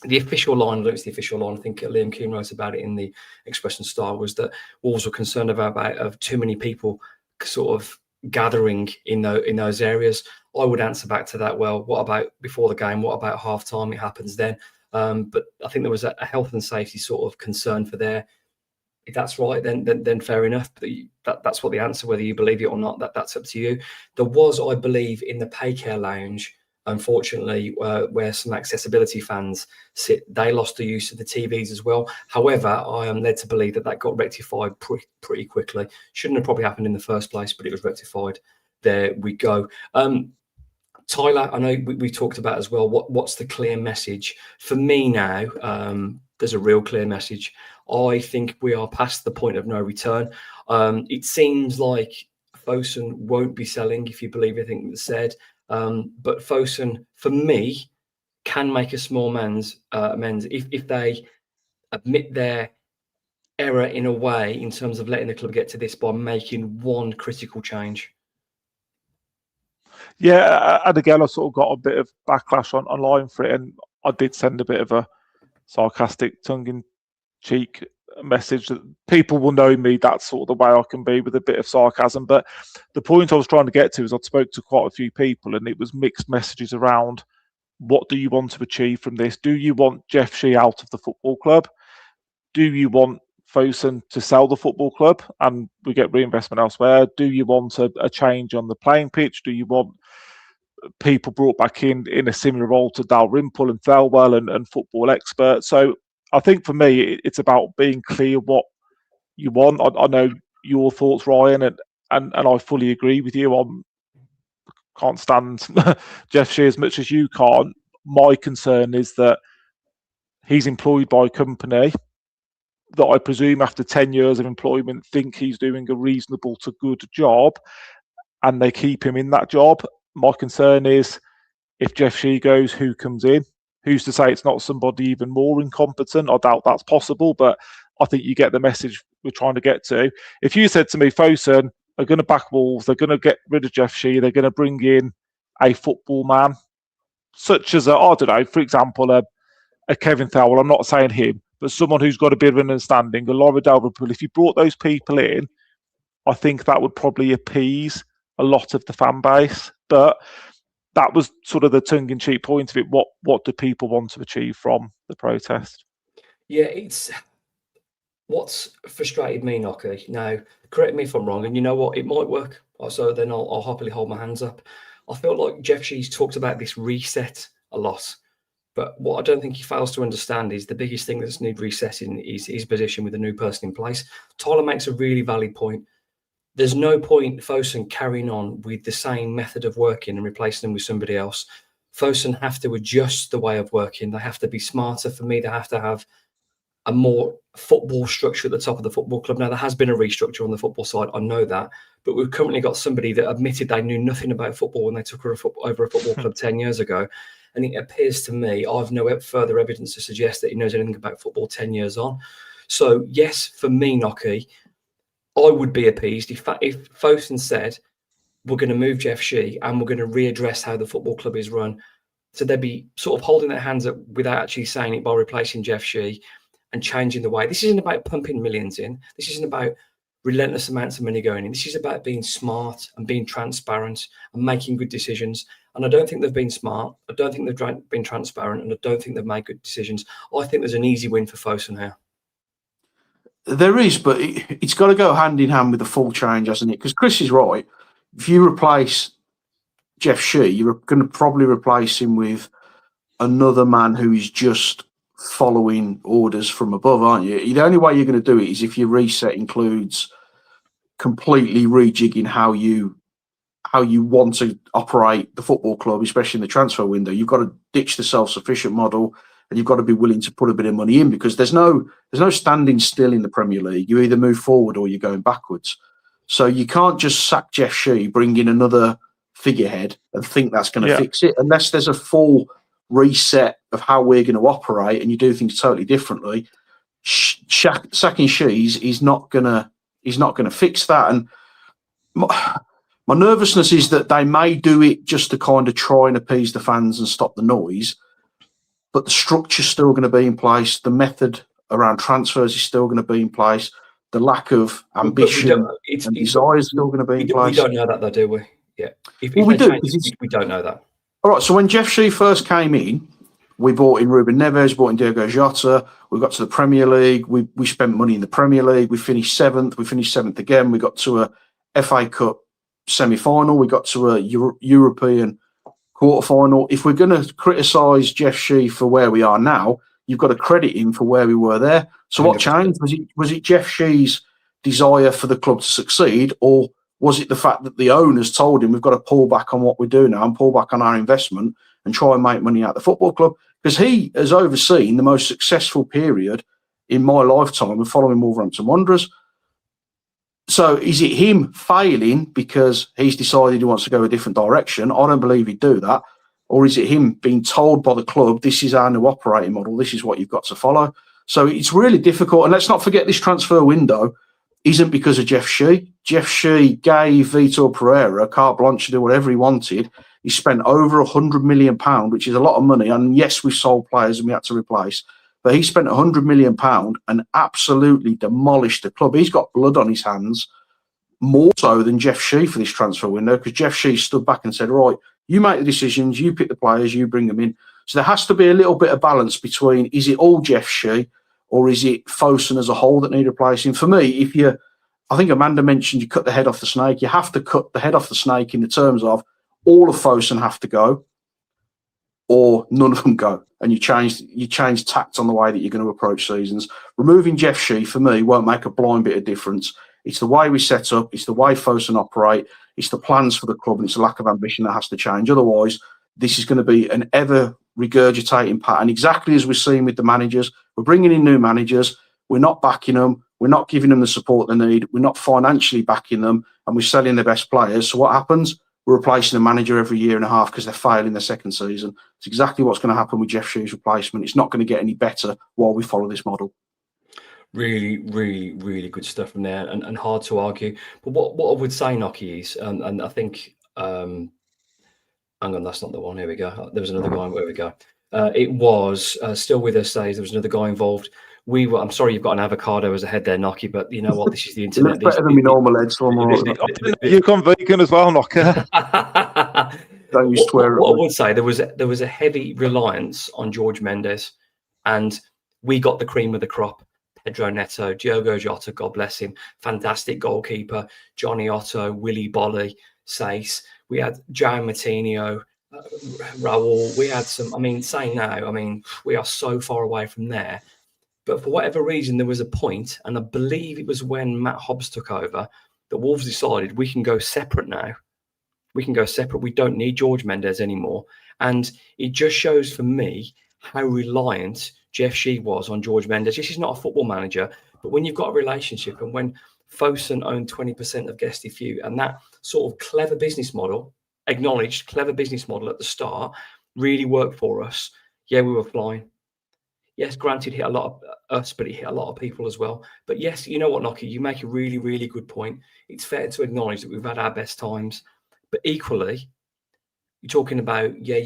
the official line, I don't know if it's the official line, I think Liam Kuhn wrote about it in the Express and Star, was that Wolves were concerned about too many people sort of gathering in those areas. I would answer back to that, well, what about before the game? What about half time? It happens then. But I think there was a health and safety sort of concern for there. If that's right, then fair enough. But that's what the answer, whether you believe it or not, that's up to you. There was, I believe, in the Paycare Lounge, unfortunately, where some accessibility fans sit, they lost the use of the TVs as well. However, I am led to believe that got rectified pretty quickly. Shouldn't have probably happened in the first place, but it was rectified. There we go. Tyler, I know we talked about as well, what's the clear message? For me now, there's a real clear message. I think we are past the point of no return. It seems like Fosun won't be selling, if you believe everything that's said. But Fosun, for me, can make a small amends if they admit their error in a way in terms of letting the club get to this by making one critical change. Yeah, and again, I sort of got a bit of backlash online for it, and I did send a bit of a sarcastic, tongue-in-cheek message that people will know me. That's sort of the way I can be, with a bit of sarcasm. But the point I was trying to get to is I spoke to quite a few people, and it was mixed messages around what do you want to achieve from this? Do you want Jeff Shee out of the football club? Do you want Fosun to sell the football club and we get reinvestment elsewhere? Do you want a change on the playing pitch? Do you want people brought back in a similar role to Dalrymple and Thelwell and football experts? So I think for me, it's about being clear what you want. I know your thoughts, Ryan, and I fully agree with you. I can't stand Jeff Shee as much as you can't. My concern is that he's employed by a company that I presume after 10 years of employment think he's doing a reasonable to good job, and they keep him in that job. My concern is if Jeff Shee goes, who comes in? Who's to say it's not somebody even more incompetent? I doubt that's possible, but I think you get the message we're trying to get to. If you said to me, Fosun are going to back Wolves, they're going to get rid of Jeff Shee, they're going to bring in a football man, such as, I don't know, for example, a Kevin Thelwell, I'm not saying him, but someone who's got a bit of an understanding, a Laura Dalrymple, if you brought those people in, I think that would probably appease a lot of the fan base. But that was sort of the tongue-in-cheek point of it. What do people want to achieve from the protest? Yeah, it's what's frustrated me, Nocky, now, correct me if I'm wrong, and you know what, it might work, so then I'll happily hold my hands up. I feel like Jeff Shee's talked about this reset a lot, but what I don't think he fails to understand is the biggest thing that's need resetting is his position with a new person in place. Tyler makes a really valid point. There's no point Fosun carrying on with the same method of working and replacing them with somebody else. Fosun have to adjust the way of working. They have to be smarter. For me, they have to have a more football structure at the top of the football club. Now, there has been a restructure on the football side. I know that. But we've currently got somebody that admitted they knew nothing about football when they took over a football club 10 years ago. And it appears to me, I've no further evidence to suggest that he knows anything about football 10 years on. So, yes, for me, Nocky, I would be appeased if Fosun said, we're going to move Jeff Shee and we're going to readdress how the football club is run. So they'd be sort of holding their hands up without actually saying it by replacing Jeff Shee and changing the way. This isn't about pumping millions in. This isn't about relentless amounts of money going in. This is about being smart and being transparent and making good decisions. And I don't think they've been smart. I don't think they've been transparent. And I don't think they've made good decisions. I think there's an easy win for Fosun here. There is, but it's got to go hand in hand with the full change, hasn't it? Because Chris is right. If you replace Jeff Shee, you're going to probably replace him with another man who is just following orders from above, aren't you? The only way you're going to do it is if your reset includes completely rejigging how you want to operate the football club, especially in the transfer window. You've got to ditch the self-sufficient model, and you've got to be willing to put a bit of money in, because there's no standing still in the Premier League. You either move forward or you're going backwards. So you can't just sack Jeff Shee, bring in another figurehead, and think that's going to fix it, unless there's a full reset of how we're going to operate and you do things totally differently. Sacking Shees is not going to fix that. And my nervousness is that they may do it just to kind of try and appease the fans and stop the noise, but the structure's still going to be in place. The method around transfers is still going to be in place. The lack of ambition and desire is still going to be in place. We don't know that, though, do we? Yeah. We do. We don't know that. All right, so when Jeff Shee first came in, we bought in Ruben Neves, bought in Diogo Jota. We got to the Premier League. We spent money in the Premier League. We finished seventh. We finished seventh again. We got to a FA Cup semi-final. We got to a European quarter-final. If we're going to criticise Jeff Shee for where we are now, you've got to credit him for where we were there. So 100%. What changed? Was it Jeff Shee's desire for the club to succeed, or was it the fact that the owners told him we've got to pull back on what we do now and pull back on our investment and try and make money out of the football club? Because he has overseen the most successful period in my lifetime of following Wolverhampton Wanderers. So is it him failing because he's decided he wants to go a different direction? I don't believe he'd do that. Or is it him being told by the club, this is our new operating model, this is what you've got to follow? So it's really difficult. And let's not forget, this transfer window isn't because of Jeff Shee. Jeff Shee gave Vitor Pereira carte blanche to do whatever he wanted. He spent over £100 million, which is a lot of money. And yes, we sold players and we had to replace. But he spent £100 million and absolutely demolished the club. He's got blood on his hands, more so than Jeff Shee for this transfer window, because Jeff Shee stood back and said, right, you make the decisions, you pick the players, you bring them in. So there has to be a little bit of balance between, is it all Jeff Shee or is it Fosun as a whole that need replacing? For me, I think Amanda mentioned you cut the head off the snake. You have to cut the head off the snake in the terms of all of Fosun have to go or none of them go. And you change tact on the way that you're going to approach seasons. Removing Jeff Shee, for me, won't make a blind bit of difference. It's the way we set up. It's the way Fosun operate. It's the plans for the club, and it's a lack of ambition that has to change. Otherwise, this is going to be an ever regurgitating pattern, exactly as we're seeing with the managers. We're bringing in new managers. We're not backing them. We're not giving them the support they need. We're not financially backing them, and we're selling the best players. So what happens? We're replacing a manager every year and a half because they're failing their second season. It's exactly what's going to happen with Jeff Shee's replacement. It's not going to get any better while we follow this model. Really, really, really good stuff from there, and hard to argue. But what I would say, Nocky, is, and I think, hang on, that's not the one. Here we go. There was another guy. Where we go? It was still with us. Says there was another guy involved. I'm sorry, you've got an avocado as a head there, Nocky, but you know what? This is the internet. It's better than my normal head, so I'm all right. You've gone vegan as well, Knocker. Don't you swear. What I would say, there was a heavy reliance on George Mendes, and we got the cream of the crop. Pedro Neto, Diogo Jota, God bless him, fantastic goalkeeper, Johnny Otto, Willy Bolly, Sace. We had João Matinho, Raul. We had some, saying now, we are so far away from there. But for whatever reason, there was a point, and I believe it was when Matt Hobbs took over, that Wolves decided we can go separate now. We can go separate. We don't need George Mendes anymore. And it just shows for me how reliant Jeff Shee was on George Mendes. Yes, he's not a football manager, but when you've got a relationship, and when Fosun owned 20% of Guesty Few, and that sort of clever business model, acknowledged clever business model at the start, really worked for us. Yeah, we were flying. Yes, granted, hit a lot of us, but it hit a lot of people as well. But yes, you know what, Nocky, you make a really, really good point. It's fair to acknowledge that we've had our best times, but equally, you're talking about, yeah,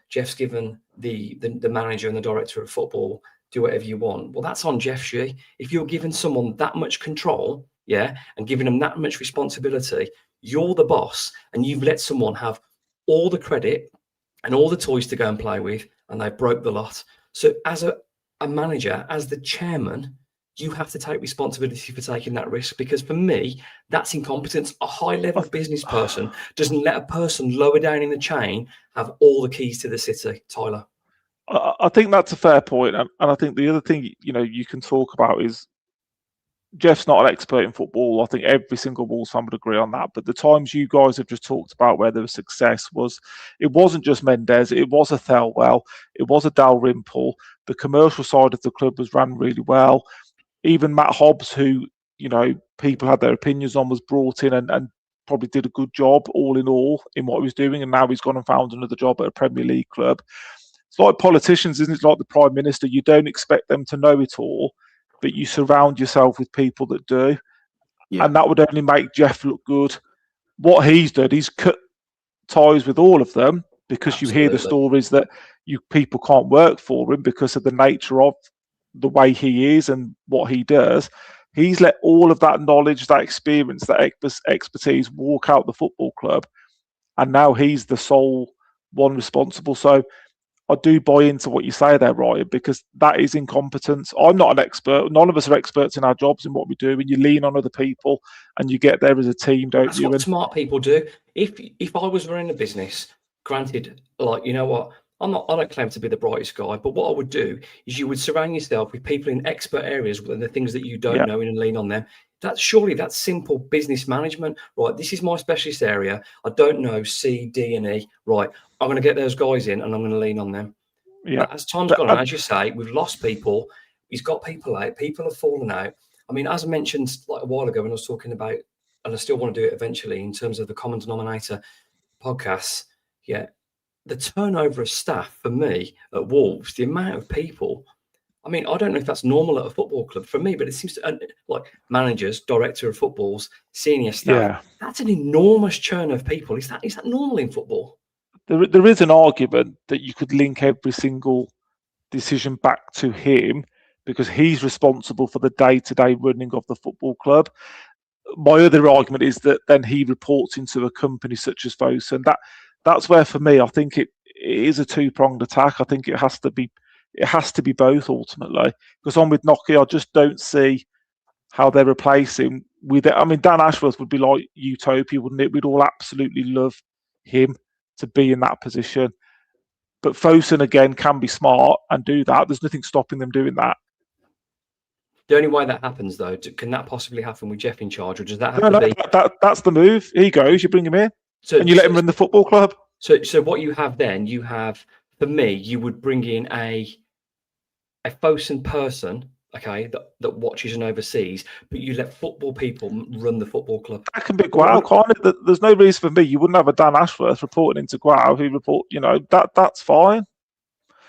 Jeff's given the manager and the director of football, do whatever you want. Well, that's on Jeff Shee. If you're giving someone that much control, yeah, and giving them that much responsibility, you're the boss, and you've let someone have all the credit and all the toys to go and play with, and they broke the lot. So as a manager, as the chairman, you have to take responsibility for taking that risk, because for me, that's incompetence. A high-level business person doesn't let a person lower down in the chain have all the keys to the city. Tyler? I think that's a fair point. And I think the other thing, you can talk about is Jeff's not an expert in football. I think every single Wolves fan would agree on that. But the times you guys have just talked about where there was success it wasn't just Mendes, it was a Thelwell, it was a Dalrymple. The commercial side of the club was ran really well. Even Matt Hobbs, who, people had their opinions on, was brought in and probably did a good job all in all in what he was doing. And now he's gone and found another job at a Premier League club. It's like politicians, isn't it? Like the Prime Minister. You don't expect them to know it all, but you surround yourself with people that do. Yeah. And that would only make Jeff look good. What he's done, he's cut ties with all of them, because Absolutely. You hear the stories that people can't work for him because of the nature of the way he is and what he does. He's let all of that knowledge, that experience, that expertise walk out the football club, and now he's the sole one responsible. So I do buy into what you say there, Ryan, because that is incompetence. I'm not an expert. None of us are experts in our jobs and what we do. And you lean on other people and you get there as a team, don't That's you? That's what smart people do. If I was running a business, granted, you know what, I don't claim to be the brightest guy, but what I would do is you would surround yourself with people in expert areas and the things that you don't know and lean on them. That's simple business management, right? This is my specialist area. I don't know C, D, and E. Right, I'm going to get those guys in and I'm going to lean on them. Yeah. But as time's gone on, as you say, we've lost people. He's got people out. People have fallen out. As I mentioned a while ago when I was talking about, and I still want to do it eventually in terms of the common denominator podcasts. Yeah, the turnover of staff for me at Wolves, the amount of people. I don't know if that's normal at a football club for me, but it seems to, like managers, director of footballs, senior staff. Yeah. That's an enormous churn of people. Is that normal in football? There is an argument that you could link every single decision back to him because he's responsible for the day-to-day running of the football club. My other argument is that then he reports into a company such as Fosun. That's where, for me, I think it is a two-pronged attack. I think it has to be both ultimately. Because on with Nocky, I just don't see how they replace him with it. Dan Ashworth would be like utopia, wouldn't it? We'd all absolutely love him to be in that position. But Fosun, again, can be smart and do that. There's nothing stopping them doing that. The only way that happens, though, can that possibly happen with Jeff in charge, or does that have to be? That's the move. Here he goes. You bring him in, and you let him run the football club. So what you have then, for me, you would bring in a Fosun person, okay, that watches and oversees, but you let football people run the football club. That can be Guau, can't it? There's no reason for me. You wouldn't have a Dan Ashworth reporting into Guau who that's fine.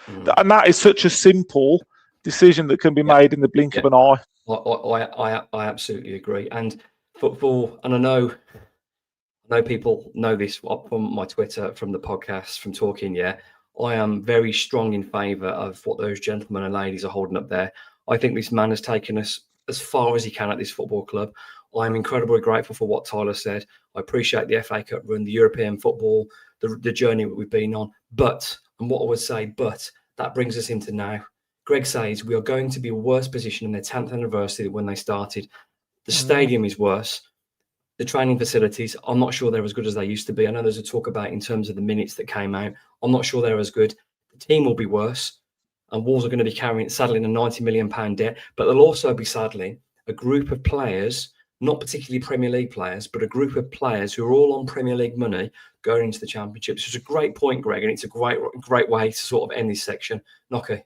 And that is such a simple decision that can be made in the blink of an eye. I absolutely agree. And football, and I know people know this from my Twitter, from the podcast, from talking. Yeah, I am very strong in favour of what those gentlemen and ladies are holding up there. I think this man has taken us as far as he can at this football club. I'm incredibly grateful for what Tyler said. I appreciate the FA Cup run, the European football, the journey that we've been on. But that brings us into now. Greg says we are going to be a worse position in their 10th anniversary when they started. The stadium is worse. The training facilities, I'm not sure they're as good as they used to be. I know there's a talk about in terms of the minutes that came out. I'm not sure they're as good. The team will be worse. And Wolves are going to be saddling a £90 million debt. But they'll also be saddling a group of players, not particularly Premier League players, but a group of players who are all on Premier League money going into the Championship. So it's a great point, Greg, and it's a great way to sort of end this section. Nocky.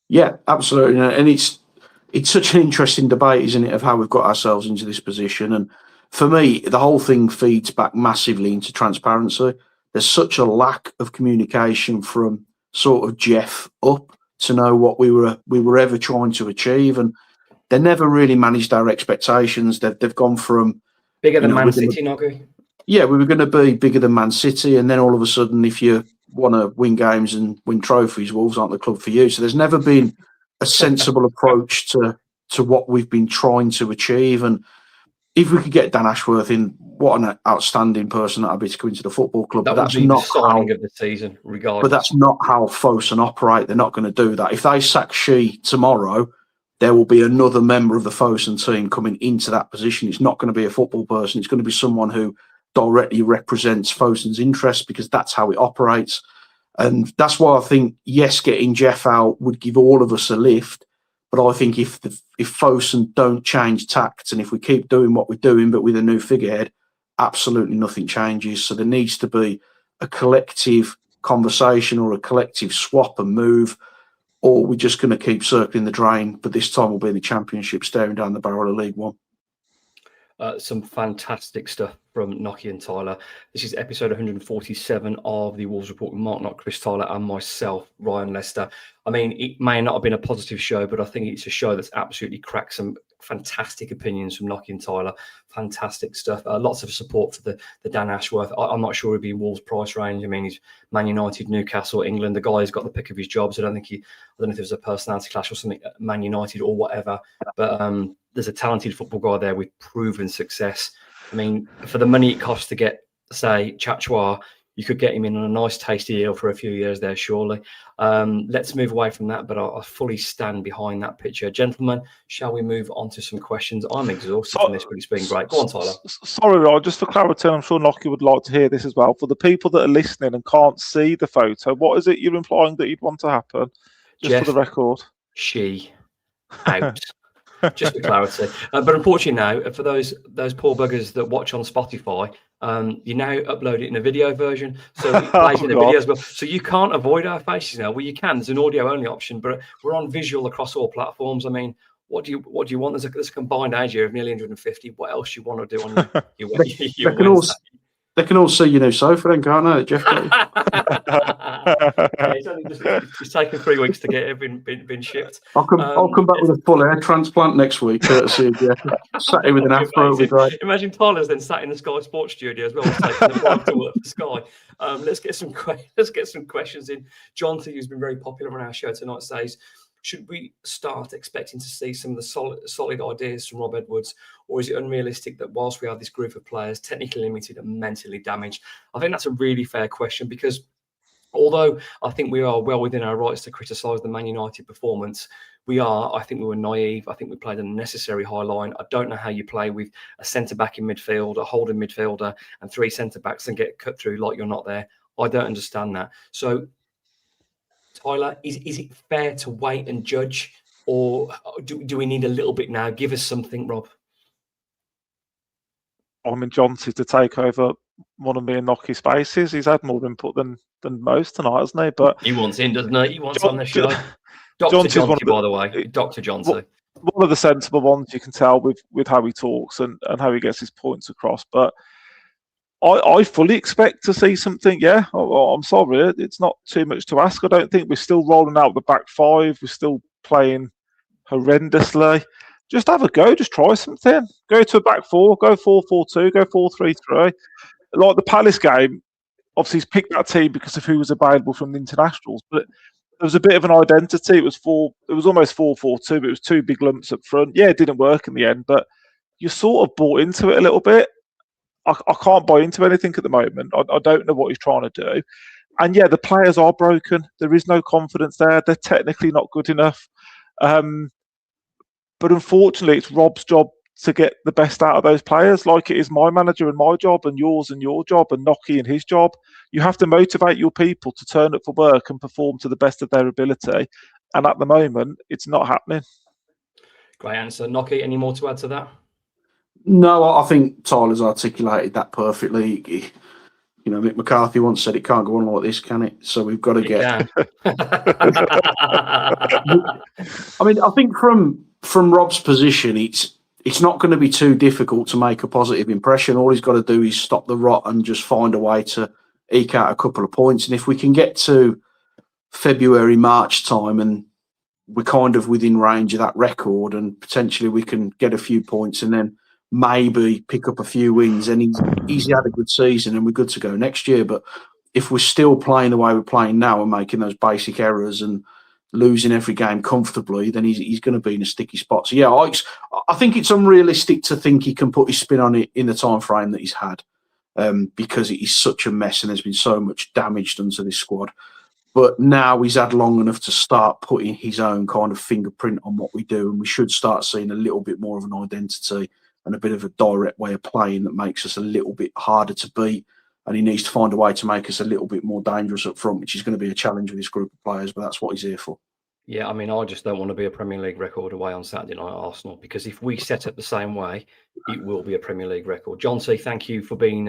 Yeah, absolutely. And it's such an interesting debate, isn't it, of how we've got ourselves into this position. And for me, the whole thing feeds back massively into transparency. There's such a lack of communication from sort of Jeff up to know what we were ever trying to achieve. And they never really managed our expectations. They've gone from bigger than Man City, Noggy. Yeah, we were going to be bigger than Man City, and then all of a sudden, if you want to win games and win trophies, Wolves aren't the club for you. So there's never been a sensible approach to what we've been trying to achieve. And if we could get Dan Ashworth in, what an outstanding person that would be to come into the football club. That would be the signing of the season, regardless. But that's not how Fosun operate. They're not going to do that. If they sack Shea tomorrow, there will be another member of the Fosun team coming into that position. It's not going to be a football person. It's going to be someone who directly represents Fosun's interests, because that's how it operates. And that's why I think, yes, getting Jeff out would give all of us a lift. But I think if Fosun don't change tact, and if we keep doing what we're doing, but with a new figurehead, absolutely nothing changes. So there needs to be a collective conversation or a collective swap and move, or we're just going to keep circling the drain. But this time we'll be in the Championship, staring down the barrel of League One. Some fantastic stuff from Nocky and Tyler. This is episode 147 of the Wolves Report with Mark Knott, Chris Tyler, and myself, Ryan Lester. I mean, it may not have been a positive show, but I think it's a show that's absolutely cracked some fantastic opinions from Nocky and Tyler. Fantastic stuff. Lots of support for the Dan Ashworth. I'm not sure he'd be in Wolves' price range. I mean, he's Man United, Newcastle, England. The guy's got the pick of his jobs. I don't know if there's a personality clash or something at Man United or whatever. But there's a talented football guy there with proven success. I mean, for the money it costs to get, say, Chachua, you could get him in on a nice, tasty deal for a few years there, surely. Let's move away from that, but I fully stand behind that picture. Gentlemen, shall we move on to some questions? I'm exhausted from this, but it's been great. Go on, Tyler. Sorry, Rod, just for clarity, I'm sure Nocky would like to hear this as well. For the people that are listening and can't see the photo, what is it you're implying that you'd want to happen? Just Jeff, for the record. She out. Just for clarity. But unfortunately now, for those poor buggers that watch on Spotify, you now upload it in a video version, so it plays in the video as well. So you can't avoid our faces now. Well, you can. There's an audio only option, but we're on visual across all platforms. I mean, what do you want? There's a combined age here of nearly 150. What else you want to do on your They can all see your new sofa then, can't they, Jeff? It's only just taken 3 weeks to get it been shipped. I'll come back with a full hair transplant next week, courtesy of Jeff. Sat here with an afro. Imagine Tyler's then sat in the Sky Sports studio as well, taking the drive to work for Sky. Let's get some questions in. John T, who's been very popular on our show tonight, says, should we start expecting to see some of the solid ideas from Rob Edwards, or is it unrealistic that whilst we have this group of players technically limited and mentally damaged? I think that's a really fair question, because although I think we are well within our rights to criticise the Man United performance, I think we were naive. I think we played an unnecessary high line. I don't know how you play with a centre-back in midfield, a holding midfielder and 3 centre-backs and get cut through like you're not there. I don't understand that. So, Tyler, is it fair to wait and judge, or do we need a little bit now? Give us something, Rob. I mean, Johnson to take over one of me and Nocky's spaces. He's had more input than most tonight, hasn't he? But he wants in, doesn't he? He wants on the show. Dr. Johnson, by the way. Dr. Johnson. One of the sensible ones, you can tell with how he talks and how he gets his points across. But I fully expect to see something, yeah. I'm sorry, it's not too much to ask. I don't think we're still rolling out the back five. We're still playing horrendously. Just have a go. Just try something. Go to a back four. Go 4-4-2. Go 4-3-3. Like the Palace game, obviously he's picked that team because of who was available from the internationals. But there was a bit of an identity. It was almost 4-4-2, but it was 2 big lumps up front. Yeah, it didn't work in the end, but you sort of bought into it a little bit. I can't buy into anything at the moment. I don't know what he's trying to do. And yeah, the players are broken. There is no confidence there. They're technically not good enough. But unfortunately, it's Rob's job to get the best out of those players, like it is my manager and my job and yours and your job and Nocky and his job. You have to motivate your people to turn up for work and perform to the best of their ability. And at the moment, it's not happening. Great answer. Nocky, any more to add to that? No, I think Tyler's articulated that perfectly. You know, Mick McCarthy once said it can't go on like this, can it? So we've got to get. I mean, I think from Rob's position, it's not going to be too difficult to make a positive impression. All he's got to do is stop the rot and just find a way to eke out a couple of points. And if we can get to February, March time and we're kind of within range of that record and potentially we can get a few points and then maybe pick up a few wins, and he's had a good season and we're good to go next year. But if we're still playing the way we're playing now and making those basic errors and losing every game comfortably, then he's going to be in a sticky spot. So, yeah, I think it's unrealistic to think he can put his spin on it in the time frame that he's had because it is such a mess and there's been so much damage done to this squad. But now he's had long enough to start putting his own kind of fingerprint on what we do, and we should start seeing a little bit more of an identity and a bit of a direct way of playing that makes us a little bit harder to beat. And he needs to find a way to make us a little bit more dangerous up front, which is going to be a challenge with this group of players, but that's what he's here for. Yeah, I mean, I just don't want to be a Premier League record away on Saturday night at Arsenal, because if we set up the same way, it will be a Premier League record. John C., thank you for being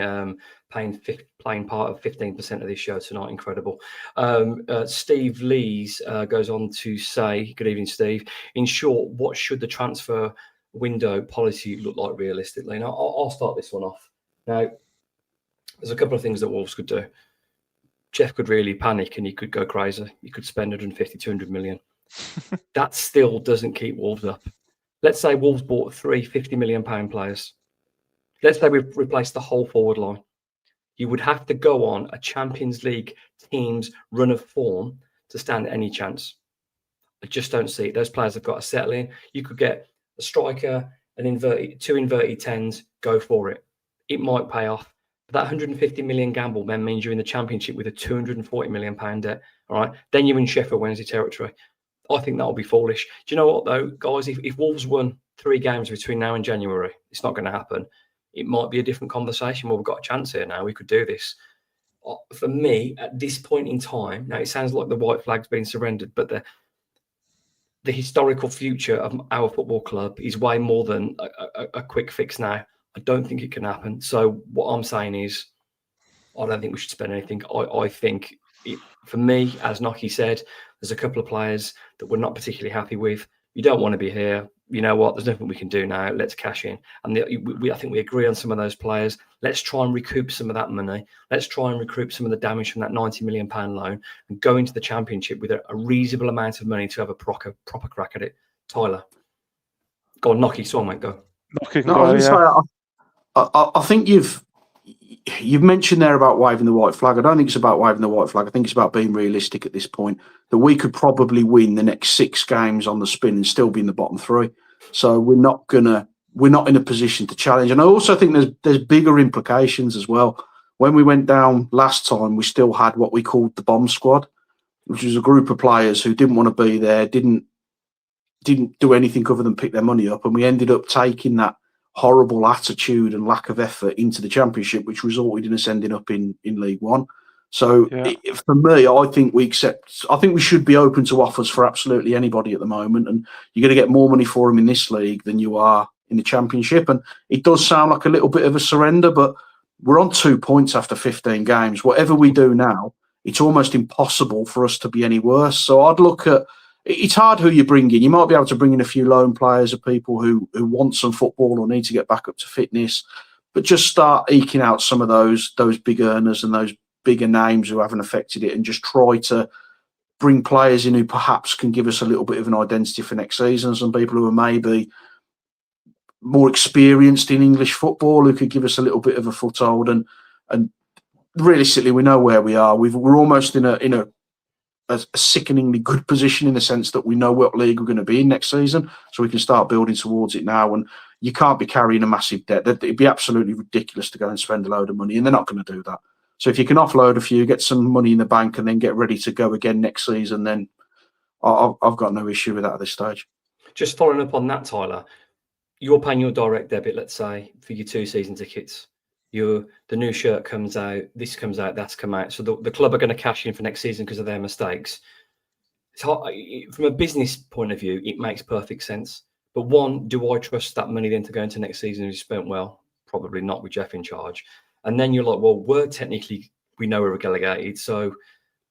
playing part of 15% of this show tonight. Incredible. Steve Lees goes on to say, good evening, Steve. In short, what should the transfer window policy look like realistically? Now, I'll start this one off. Now, there's a couple of things that Wolves could do. Jeff could really panic and he could go crazy. He could spend 150, 200 million. That still doesn't keep Wolves up. Let's say Wolves bought 3 £50 million players. Let's say we've replaced the whole forward line. You would have to go on a Champions League team's run of form to stand any chance. I just don't see it. Those players have got to settle in. You could get a striker, two inverted 10s, go for it. It might pay off. But that 150 million gamble then means you're in the Championship with a 240 million pound debt. All right. Then you're in Sheffield Wednesday territory. I think that'll be foolish. Do you know what, though, guys? If Wolves won 3 games between now and January, it's not going to happen. It might be a different conversation. Well, we've got a chance here now. We could do this. For me, at this point in time, now it sounds like the white flag's been surrendered, but the historical future of our football club is way more than a quick fix now. I don't think it can happen. So what I'm saying is, I don't think we should spend anything. I think, for me, as Nocky said, there's a couple of players that we're not particularly happy with. You don't want to be here. You know what? There's nothing we can do now. Let's cash in. And I think we agree on some of those players. Let's try and recoup some of that money. Let's try and recoup some of the damage from that £90 million loan and go into the Championship with a reasonable amount of money to have a proper crack at it. Tyler. Go on, Nocky. So on, mate. Go. I think you've mentioned there about waving the white flag. I don't think it's about waving the white flag. I think it's about being realistic at this point, that we could probably win the next 6 games on the spin and still be in the bottom 3. So we're not in a position to challenge. And I also think there's bigger implications as well. When we went down last time, we still had what we called the bomb squad, which was a group of players who didn't want to be there, didn't do anything other than pick their money up. And we ended up taking that horrible attitude and lack of effort into the Championship, which resulted in us ending up in League One. So for me, I think we should be open to offers for absolutely anybody at the moment. And you're going to get more money for them in this league than you are in the Championship. And it does sound like a little bit of a surrender, but we're on 2 points after 15 games. Whatever we do now, it's almost impossible for us to be any worse. So I'd look at, it's hard who you bring in. You might be able to bring in a few loan players or people who want some football or need to get back up to fitness, but just start eking out some of those big earners and those bigger names who haven't affected it, and just try to bring players in who perhaps can give us a little bit of an identity for next season. Some people who are maybe more experienced in English football who could give us a little bit of a foothold. And realistically, we know where we are. We're almost in a sickeningly good position in the sense that we know what league we're going to be in next season, so we can start building towards it now. And you can't be carrying a massive debt. It'd be absolutely ridiculous to go and spend a load of money, and they're not going to do that. So if you can offload a few, get some money in the bank, and then get ready to go again next season, then I've got no issue with that at this stage. Just following up on that, Tyler, you're paying your direct debit, let's say, for your 2 season tickets. The new shirt comes out, this comes out, that's come out. So the club are going to cash in for next season because of their mistakes. It's hard, from a business point of view, it makes perfect sense. But one, do I trust that money then to go into next season and spent well? Probably not with Jeff in charge. And then you're like, well, we know we're relegated. So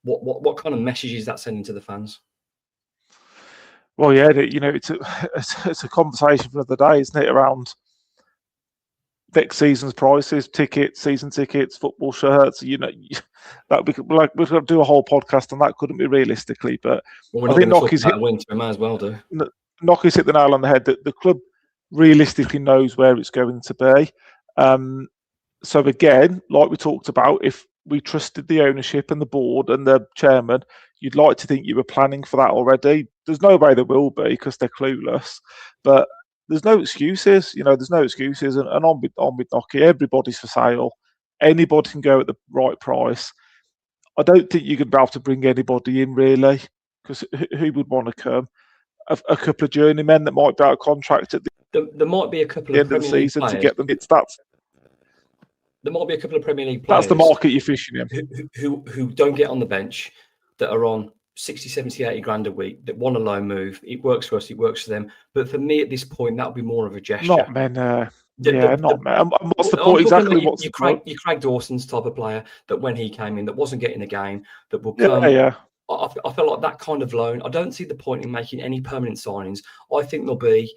what kind of message is that sending to the fans? Well, yeah, it's a conversation for the day, isn't it? Around next season's prices, season tickets, football shirts. That we could do a whole podcast on that, couldn't we? Realistically, but I think Nocky's hit winter. We might as well do. Nocky's hit the nail on the head. That the club realistically knows where it's going to be. So again, like we talked about, if we trusted the ownership and the board and the chairman, you'd like to think you were planning for that already. There's no way there will be because they're clueless. But there's no excuses. There's no excuses. And on with Nocky, everybody's for sale. Anybody can go at the right price. I don't think you're going to be able to bring anybody in really, because who would want to come? A couple of journeymen that might be out of contract at there might be a couple the of end of the Premier League season players. to get them. There might be a couple of Premier League players. That's the market you're fishing in. Who don't get on the bench, that are on 60, 70, 80 grand a week, that want a loan move. It works for us, it works for them. But for me at this point, that would be more of a gesture. Not men. Not men. What's the point? Exactly what's the point? Your Craig Dawson's type of player that when he came in, that wasn't getting the game, that will come. Yeah. I feel like that kind of loan. I don't see the point in making any permanent signings. I think there'll be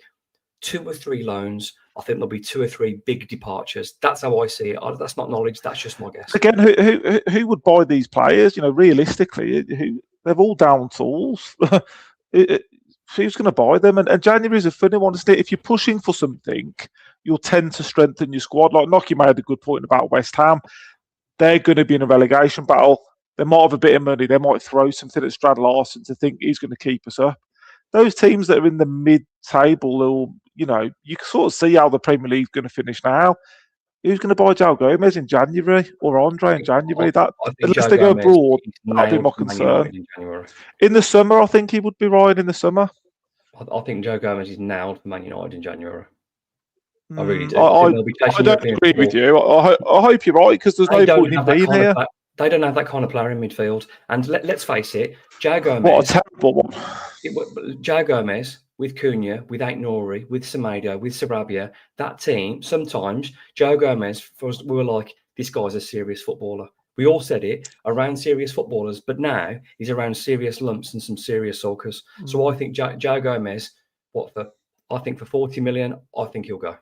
2 or 3 loans. I think there'll be 2 or 3 big departures. That's how I see it. That's not knowledge. That's just my guess. Again, who would buy these players? Realistically, they're all down tools. Who's going to buy them? And January is a funny one, isn't it? If you're pushing for something, you'll tend to strengthen your squad. Like Nocky made a good point about West Ham. They're going to be in a relegation battle. They might have a bit of money. They might throw something at Strad Larson to think he's going to keep us up. Those teams that are in the mid-table, you can sort of see how the Premier League's going to finish now. Who's going to buy João Gomez in January or Andre in January? Unless they go abroad, that'd be my concern. In the summer, I think he would be right in the summer. I think João Gomez is nailed for Man United in January. I really do. I don't agree with you. I hope you're right, because there's no point in being here. They don't have that kind of player in midfield. And let's face it, João Gomez... What a terrible one. João Gomez, with Cunha, with Aït-Nouri, with Semedo, with Sarabia, that team, sometimes, João Gomez, for us, we were like, this guy's a serious footballer. We all said it, around serious footballers, but now he's around serious lumps and some serious sulkers. So I think João Gomez, I think for 40 million, I think he'll go.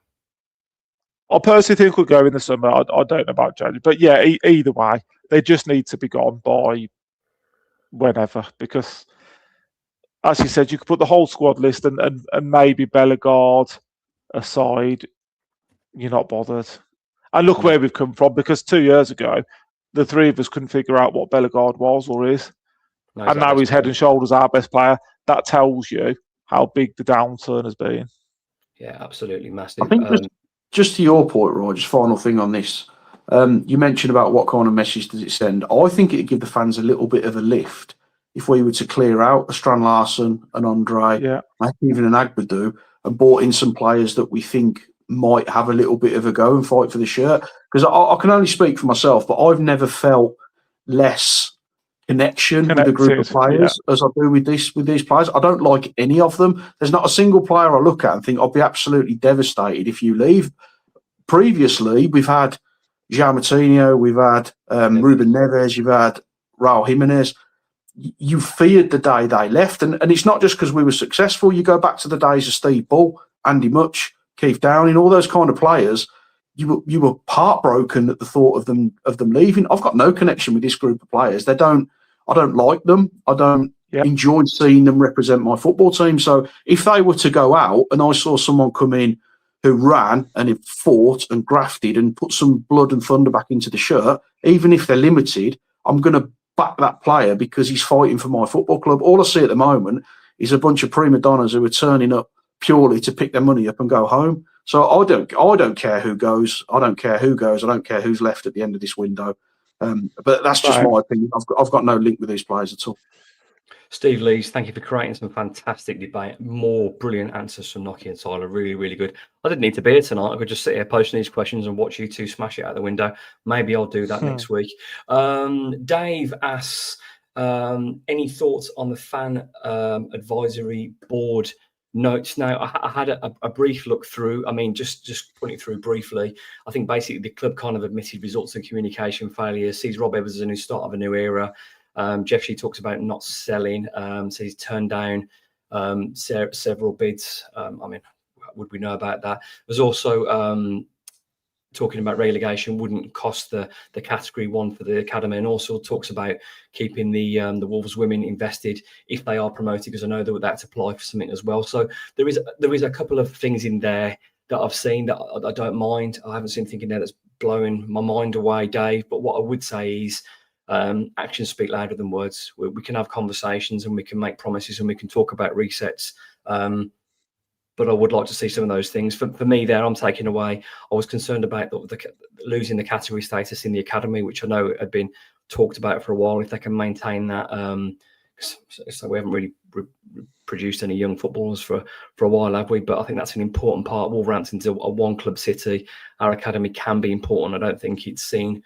I personally think he'll go in the summer. I don't know about January. But yeah, either way, they just need to be gone by whenever, because as you said, you could put the whole squad list and maybe Bellegarde aside, you're not bothered. And look where we've come from, because 2 years ago, the 3 of us couldn't figure out what Bellegarde was or is. No, and now he's head and shoulders our best player. That tells you how big the downturn has been. Yeah, absolutely massive. I think just to your point, Roy, just final thing on this. You mentioned about what kind of message does it send. I think it'd give the fans a little bit of a lift if we were to clear out a Strand Larson, an Andre, maybe even an Agbadou, and brought in some players that we think might have a little bit of a go and fight for the shirt. Because I can only speak for myself, but I've never felt less connection with a group of players as I do with these players. I don't like any of them. There's not a single player I look at and think I'll be absolutely devastated if you leave. Previously, we've had João Moutinho, we've had Ruben Neves, you've had Raul Jimenez. You feared the day they left, and it's not just because we were successful. You go back to the days of Steve Bull, Andy Much, Keith Downing, all those kind of players. You were heartbroken at the thought of them leaving. I've got no connection with this group of players. I don't like them. I don't enjoy seeing them represent my football team. So if they were to go out and I saw someone come in who ran and fought and grafted and put some blood and thunder back into the shirt, even if they're limited, I'm going to back that player because he's fighting for my football club. All I see at the moment is a bunch of prima donnas who are turning up purely to pick their money up and go home. So I don't care who goes. I don't care who goes. I don't care who's left at the end of this window. But that's just my opinion. I've got no link with these players at all. Steve Lees, thank you for creating some fantastic debate. More brilliant answers from Nocky and Tyler. Really, really good. I didn't need to be here tonight. I could just sit here posting these questions and watch you two smash it out the window. Maybe I'll do that next week. Dave asks, any thoughts on the fan advisory board notes? Now, I had a brief look through. I mean, just putting it through briefly. I think basically the club kind of admitted results and communication failures, sees Rob Evans as a new start of a new era. Jeff Shee talks about not selling, so he's turned down several bids. I mean, would we know about that? There's also talking about relegation wouldn't cost the category 1 for the academy, and also talks about keeping the Wolves women invested if they are promoted, because I know that that's apply for something as well. So there is a couple of things in there that I've seen that I don't mind. I haven't seen anything in there that's blowing my mind away, Dave. But what I would say is, actions speak louder than words. We can have conversations and we can make promises and we can talk about resets. But I would like to see some of those things. For me there, I'm taking away, I was concerned about losing the category status in the academy, which I know had been talked about for a while, if they can maintain that. So we haven't really produced any young footballers for a while, have we? But I think that's an important part. Wolverhampton's a one-club city. Our academy can be important. I don't think it's seen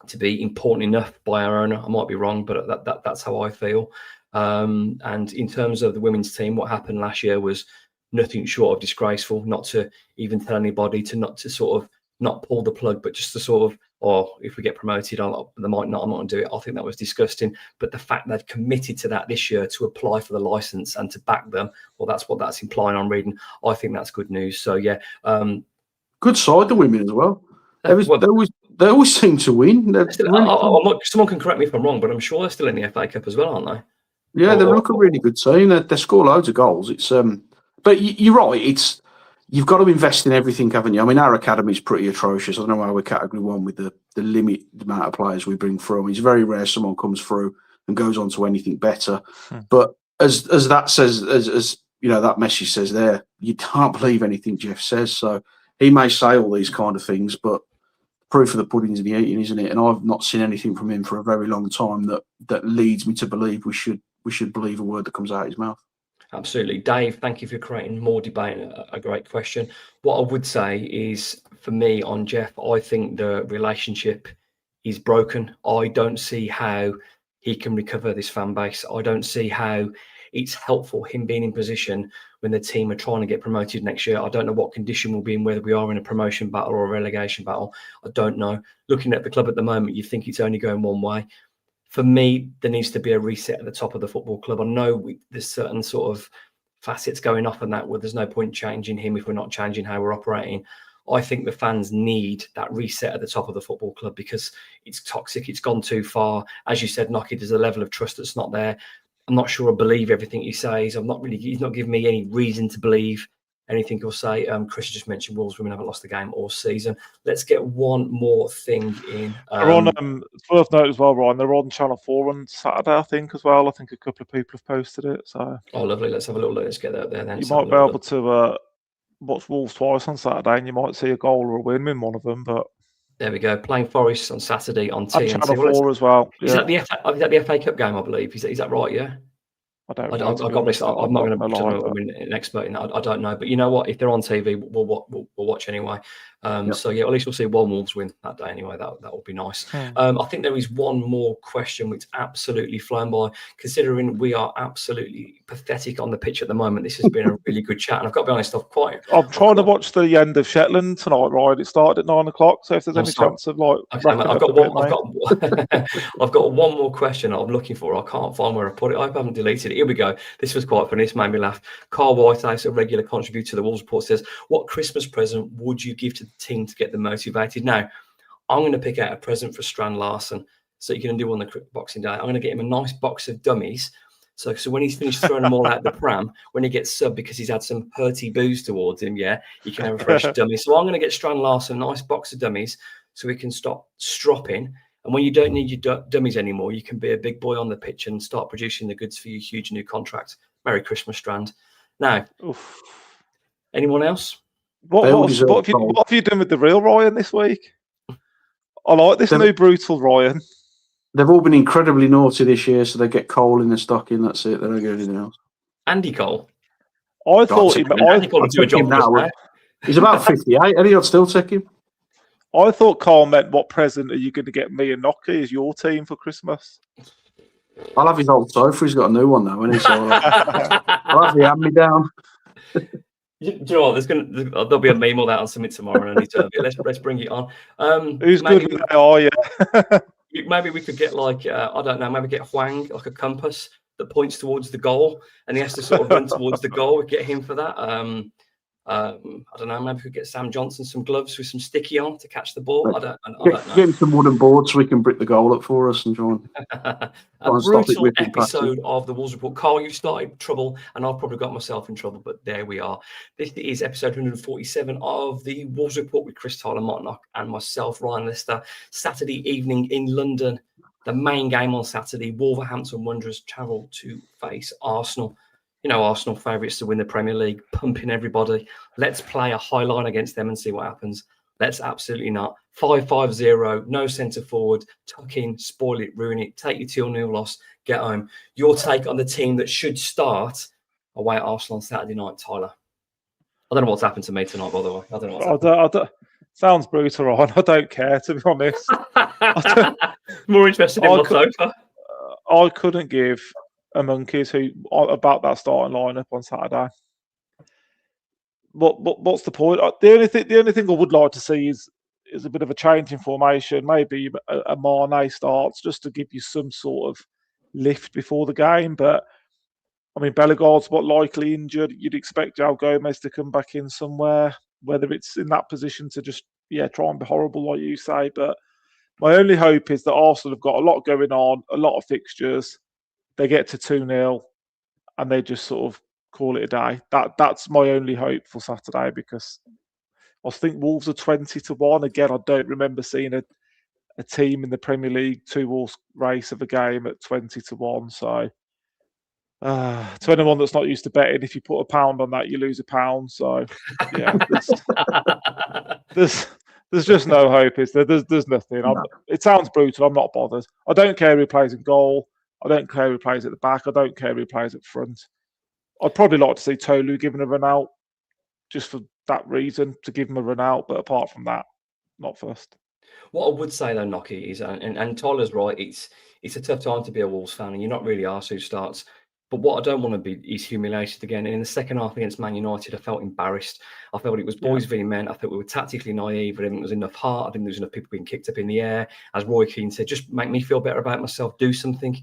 to be important enough by our owner. I might be wrong, but that's how I feel. And in terms of the women's team, what happened last year was nothing short of disgraceful. Not to even tell anybody, not to not pull the plug, but just to sort of, or if we get promoted, they might not. I'm not going to do it. I think that was disgusting. But the fact they've committed to that this year, to apply for the license and to back them, well, that's what that's implying on reading. I think that's good news. So yeah, good side the women as well. They always seem to win. Someone can correct me if I'm wrong, but I'm sure they're still in the FA Cup as well, aren't they? Yeah, they look a really good team. They score loads of goals. It's but you're right. You've got to invest in everything, haven't you? I mean, our academy is pretty atrocious. I don't know why we're category 1 with the limit amount of players we bring through. I mean, it's very rare someone comes through and goes on to anything better. But as that says, as you know, that message says there, you can't believe anything Jeff says. So he may say all these kind of things, but proof of the pudding's in the eating, isn't it? And I've not seen anything from him for a very long time that leads me to believe we should believe a word that comes out of his mouth. Absolutely. Dave, thank you for creating more debate. A great question. What I would say is, for me on Jeff, I think the relationship is broken. I don't see how he can recover this fan base. I don't see how it's helpful him being in position when the team are trying to get promoted next year. I don't know what condition we'll be in, whether we are in a promotion battle or a relegation battle. I don't know. Looking at the club at the moment, you think it's only going one way. For me, there needs to be a reset at the top of the football club. I know there's certain sort of facets going off and that, where there's no point changing him if we're not changing how we're operating. I think the fans need that reset at the top of the football club, because it's toxic. It's gone too far. As you said, Nocky, there's a level of trust that's not there. I'm not sure I believe everything he says. He's not giving me any reason to believe anything he'll say. Chris just mentioned Wolves women haven't lost the game all season. Let's get one more thing in. They're on, it's worth noting as well, Ryan, they're on Channel 4 on Saturday, I think, as well. I think a couple of people have posted it. So. Oh, lovely. Let's have a little look. Let's get that there then. You might be able to watch Wolves twice on Saturday, and you might see a goal or a win in one of them. But there we go. Playing Forest on Saturday on TNT. Channel 4 as well. Is that the FA Cup game, I believe? Is that right, yeah? I don't know. I'm not going to be an expert in that. I don't know, but you know what? If they're on TV, we'll watch anyway. So yeah, at least we'll see one Wolves win that day anyway. That will be nice. I think there is one more question which absolutely flown by. Considering we are absolutely pathetic on the pitch at the moment, this has been a really good chat. And I've got to be honest, I'm trying to watch the end of Shetland tonight, right? It started at 9:00. So if there's any chance of I've got one more question I'm looking for. I can't find where I put it. I haven't deleted it. Here we go. This was quite funny. This made me laugh. Carl Whitehouse, a regular contributor to the Wolves Report, says, "What Christmas present would you give to the team to get them motivated?" Now, I'm going to pick out a present for Strand Larson, so you can do on the Boxing Day. I'm going to get him a nice box of dummies. So when he's finished throwing them all out the pram, when he gets subbed because he's had some hurty booze towards him, he can have a fresh dummy. So I'm going to get Strand Larson a nice box of dummies so we can stop stropping. And when you don't need your dummies anymore, you can be a big boy on the pitch and start producing the goods for your huge new contract. Merry Christmas, Strand. Now, anyone else? What have you done with the real Ryan this week? I like this new brutal Ryan. They've all been incredibly naughty this year, so they get Cole in the stocking. That's it. They don't get anything else. Andy Cole. I thought Andy Cole would do a job for us now. He's about 58. Eddie, I'd still take him. I thought Carl meant, what present are you going to get me and Nocky as your team for Christmas? I'll have his old sofa. He's got a new one now, isn't he? So I'll have the hand-me-down. Do you know what? There'll be a meme of that on Summit tomorrow. Let's bring it on. Who's good with that? Maybe we could get I don't know. Maybe get Huang like a compass that points towards the goal, and he has to sort of run towards the goal. We get him for that. I don't know. Maybe we could get Sam Johnson some gloves with some sticky on to catch the ball. I don't know. Get him some wooden boards so we can brick the goal up for us and try and a brutal episode of the Wolves Report. Carl, you started trouble, and I've probably got myself in trouble, but there we are. This is episode 147 of the Wolves Report with Chris Tyler, Martinock, and myself, Ryan Lister. Saturday evening in London. The main game on Saturday, Wolverhampton Wanderers travel to face Arsenal. You know, Arsenal favourites to win the Premier League, pumping everybody. Let's play a high line against them and see what happens. Let's absolutely not. 5-5-0, no centre forward, tuck in, spoil it, ruin it, take your 2-0 loss, get home. Your take on the team that should start away at Arsenal on Saturday night, Tyler? I don't know what's happened to me tonight, by the way. I don't know what's happened. Sounds brutal, Ron. I don't care, to be honest. More interested in my sofa. I couldn't give a monkeys about that starting lineup on Saturday. What's the point? The only thing I would like to see is a bit of a change in formation. Maybe a Mane starts just to give you some sort of lift before the game. But I mean, Bellegarde's likely injured. You'd expect João Gomez to come back in somewhere, whether it's in that position to just try and be horrible like you say. But my only hope is that Arsenal have got a lot going on, a lot of fixtures. They get to 2-0 and they just sort of call it a day. That's my only hope for Saturday, because I think Wolves are 20-1. Again, I don't remember seeing a team in the Premier League 2-horse race of a game at 20-1. So to anyone that's not used to betting, if you put £1 on that, you lose £1. So yeah, there's just no hope. Is there? There's nothing. It sounds brutal. I'm not bothered. I don't care who plays in goal. I don't care who plays at the back. I don't care who plays up front. I'd probably like to see Tolu given a run out, just for that reason, to give him a run out. But apart from that, not first. What I would say though, Nocky, is, and Tyler's right, it's a tough time to be a Wolves fan, and you're not really asked who starts. But what I don't want to be is humiliated again. And in the second half against Man United, I felt embarrassed. I felt it was boys v men. I thought we were tactically naive. I didn't think there was enough heart. I didn't think there was enough people being kicked up in the air. As Roy Keane said, just make me feel better about myself. Do something.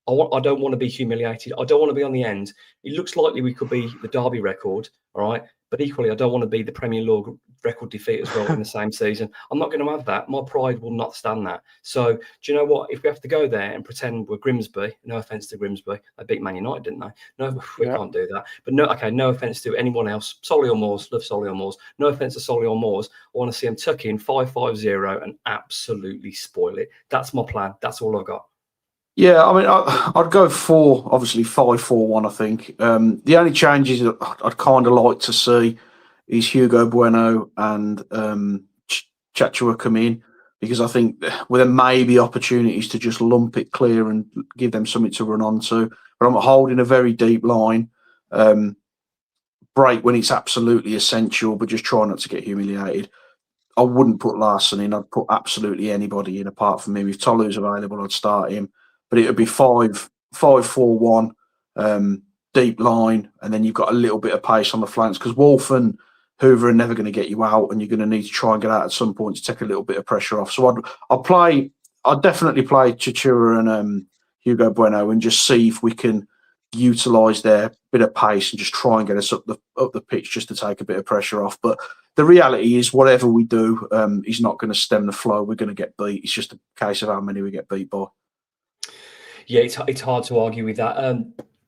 I don't want to be humiliated. I don't want to be on the end. It looks likely we could be the Derby record, all right? But equally, I don't want to be the Premier League record defeat as well in the same season. I'm not going to have that. My pride will not stand that. So, do you know what? If we have to go there and pretend we're Grimsby, no offence to Grimsby, they beat Man United, didn't they? No, we can't do that. But no offence to anyone else. Solihull Moors, love Solihull Moors. No offence to Solihull Moors. I want to see them tuck in 5-5-0 and absolutely spoil it. That's my plan. That's all I've got. Yeah, I mean, I'd go for, obviously, 5-4-1, I think. The only changes that I'd kind of like to see is Hugo Bueno and Chachua come in, because I think there may be opportunities to just lump it clear and give them something to run onto. But I'm holding a very deep line. Break when it's absolutely essential, but just try not to get humiliated. I wouldn't put Larson in. I'd put absolutely anybody in apart from him. If Tolu's available, I'd start him. But it would be 5-4-1, deep line, and then you've got a little bit of pace on the flanks, because Wolf and Hoover are never going to get you out, and you're going to need to try and get out at some point to take a little bit of pressure off. So I'd definitely play Chachua and Hugo Bueno and just see if we can utilise their bit of pace and just try and get us up the pitch just to take a bit of pressure off. But the reality is, whatever we do is not going to stem the flow. We're going to get beat. It's just a case of how many we get beat by. Yeah, it's hard to argue with that.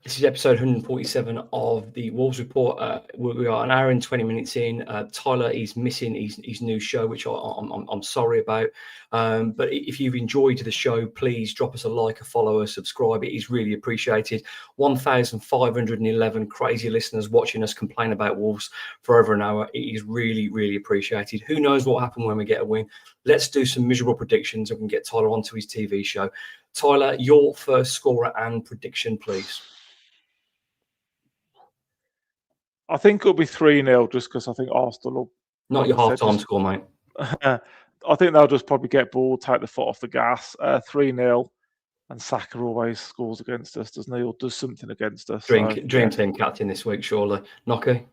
This is episode 147 of the Wolves Report. We are an hour and 20 minutes in. Tyler is missing his new show, which I'm sorry about. But if you've enjoyed the show, please drop us a like, a follow, a subscribe. It is really appreciated. 1,511 crazy listeners watching us complain about Wolves for over an hour. It is really, really appreciated. Who knows what happened when we get a win? Let's do some miserable predictions and we can get Tyler onto his TV show. Tyler, your first scorer and prediction, please. I think it'll be 3-0 just because I think Arsenal will. Not your half-time score, mate. I think they'll just probably get bored, take the foot off the gas. 3-0, and Saka always scores against us, doesn't he? Or does something against us. Dream team captain this week, surely. Nocky?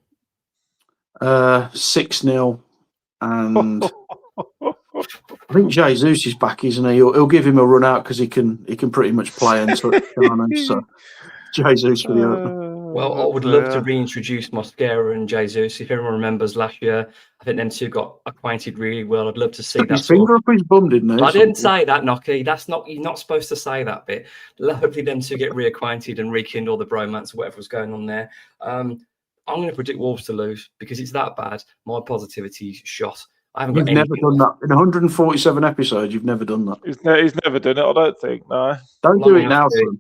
6-0, and I think Jesus is back, isn't he? He'll give him a run out because he can pretty much play and touch, so Jesus for the opener. Well, I would love to reintroduce Mosquera and Jesus. If everyone remembers last year, I think them two got acquainted really well. I'd love to see that. His finger up his bum, didn't he? I didn't say that, Nocky. You're not supposed to say that bit. Hopefully them two get reacquainted and rekindle the bromance or whatever was going on there. I'm going to predict Wolves to lose because it's that bad. My positivity shot. I haven't got never done that. In 147 episodes, you've never done that. He's never done it, I don't think, no. Don't do it now, son.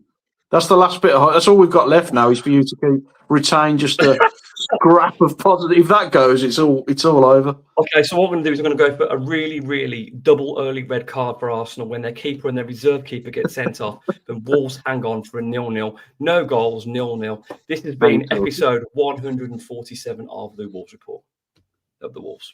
That's the last bit. That's all we've got left now is for you to retain just a scrap of positive. If that goes, it's all over. Okay, so what we're going to do is we're going to go for a really, really double early red card for Arsenal when their keeper and their reserve keeper get sent off. The Wolves hang on for a 0-0. No goals, 0-0. This has been episode 147 of the Wolves Report. Of the Wolves.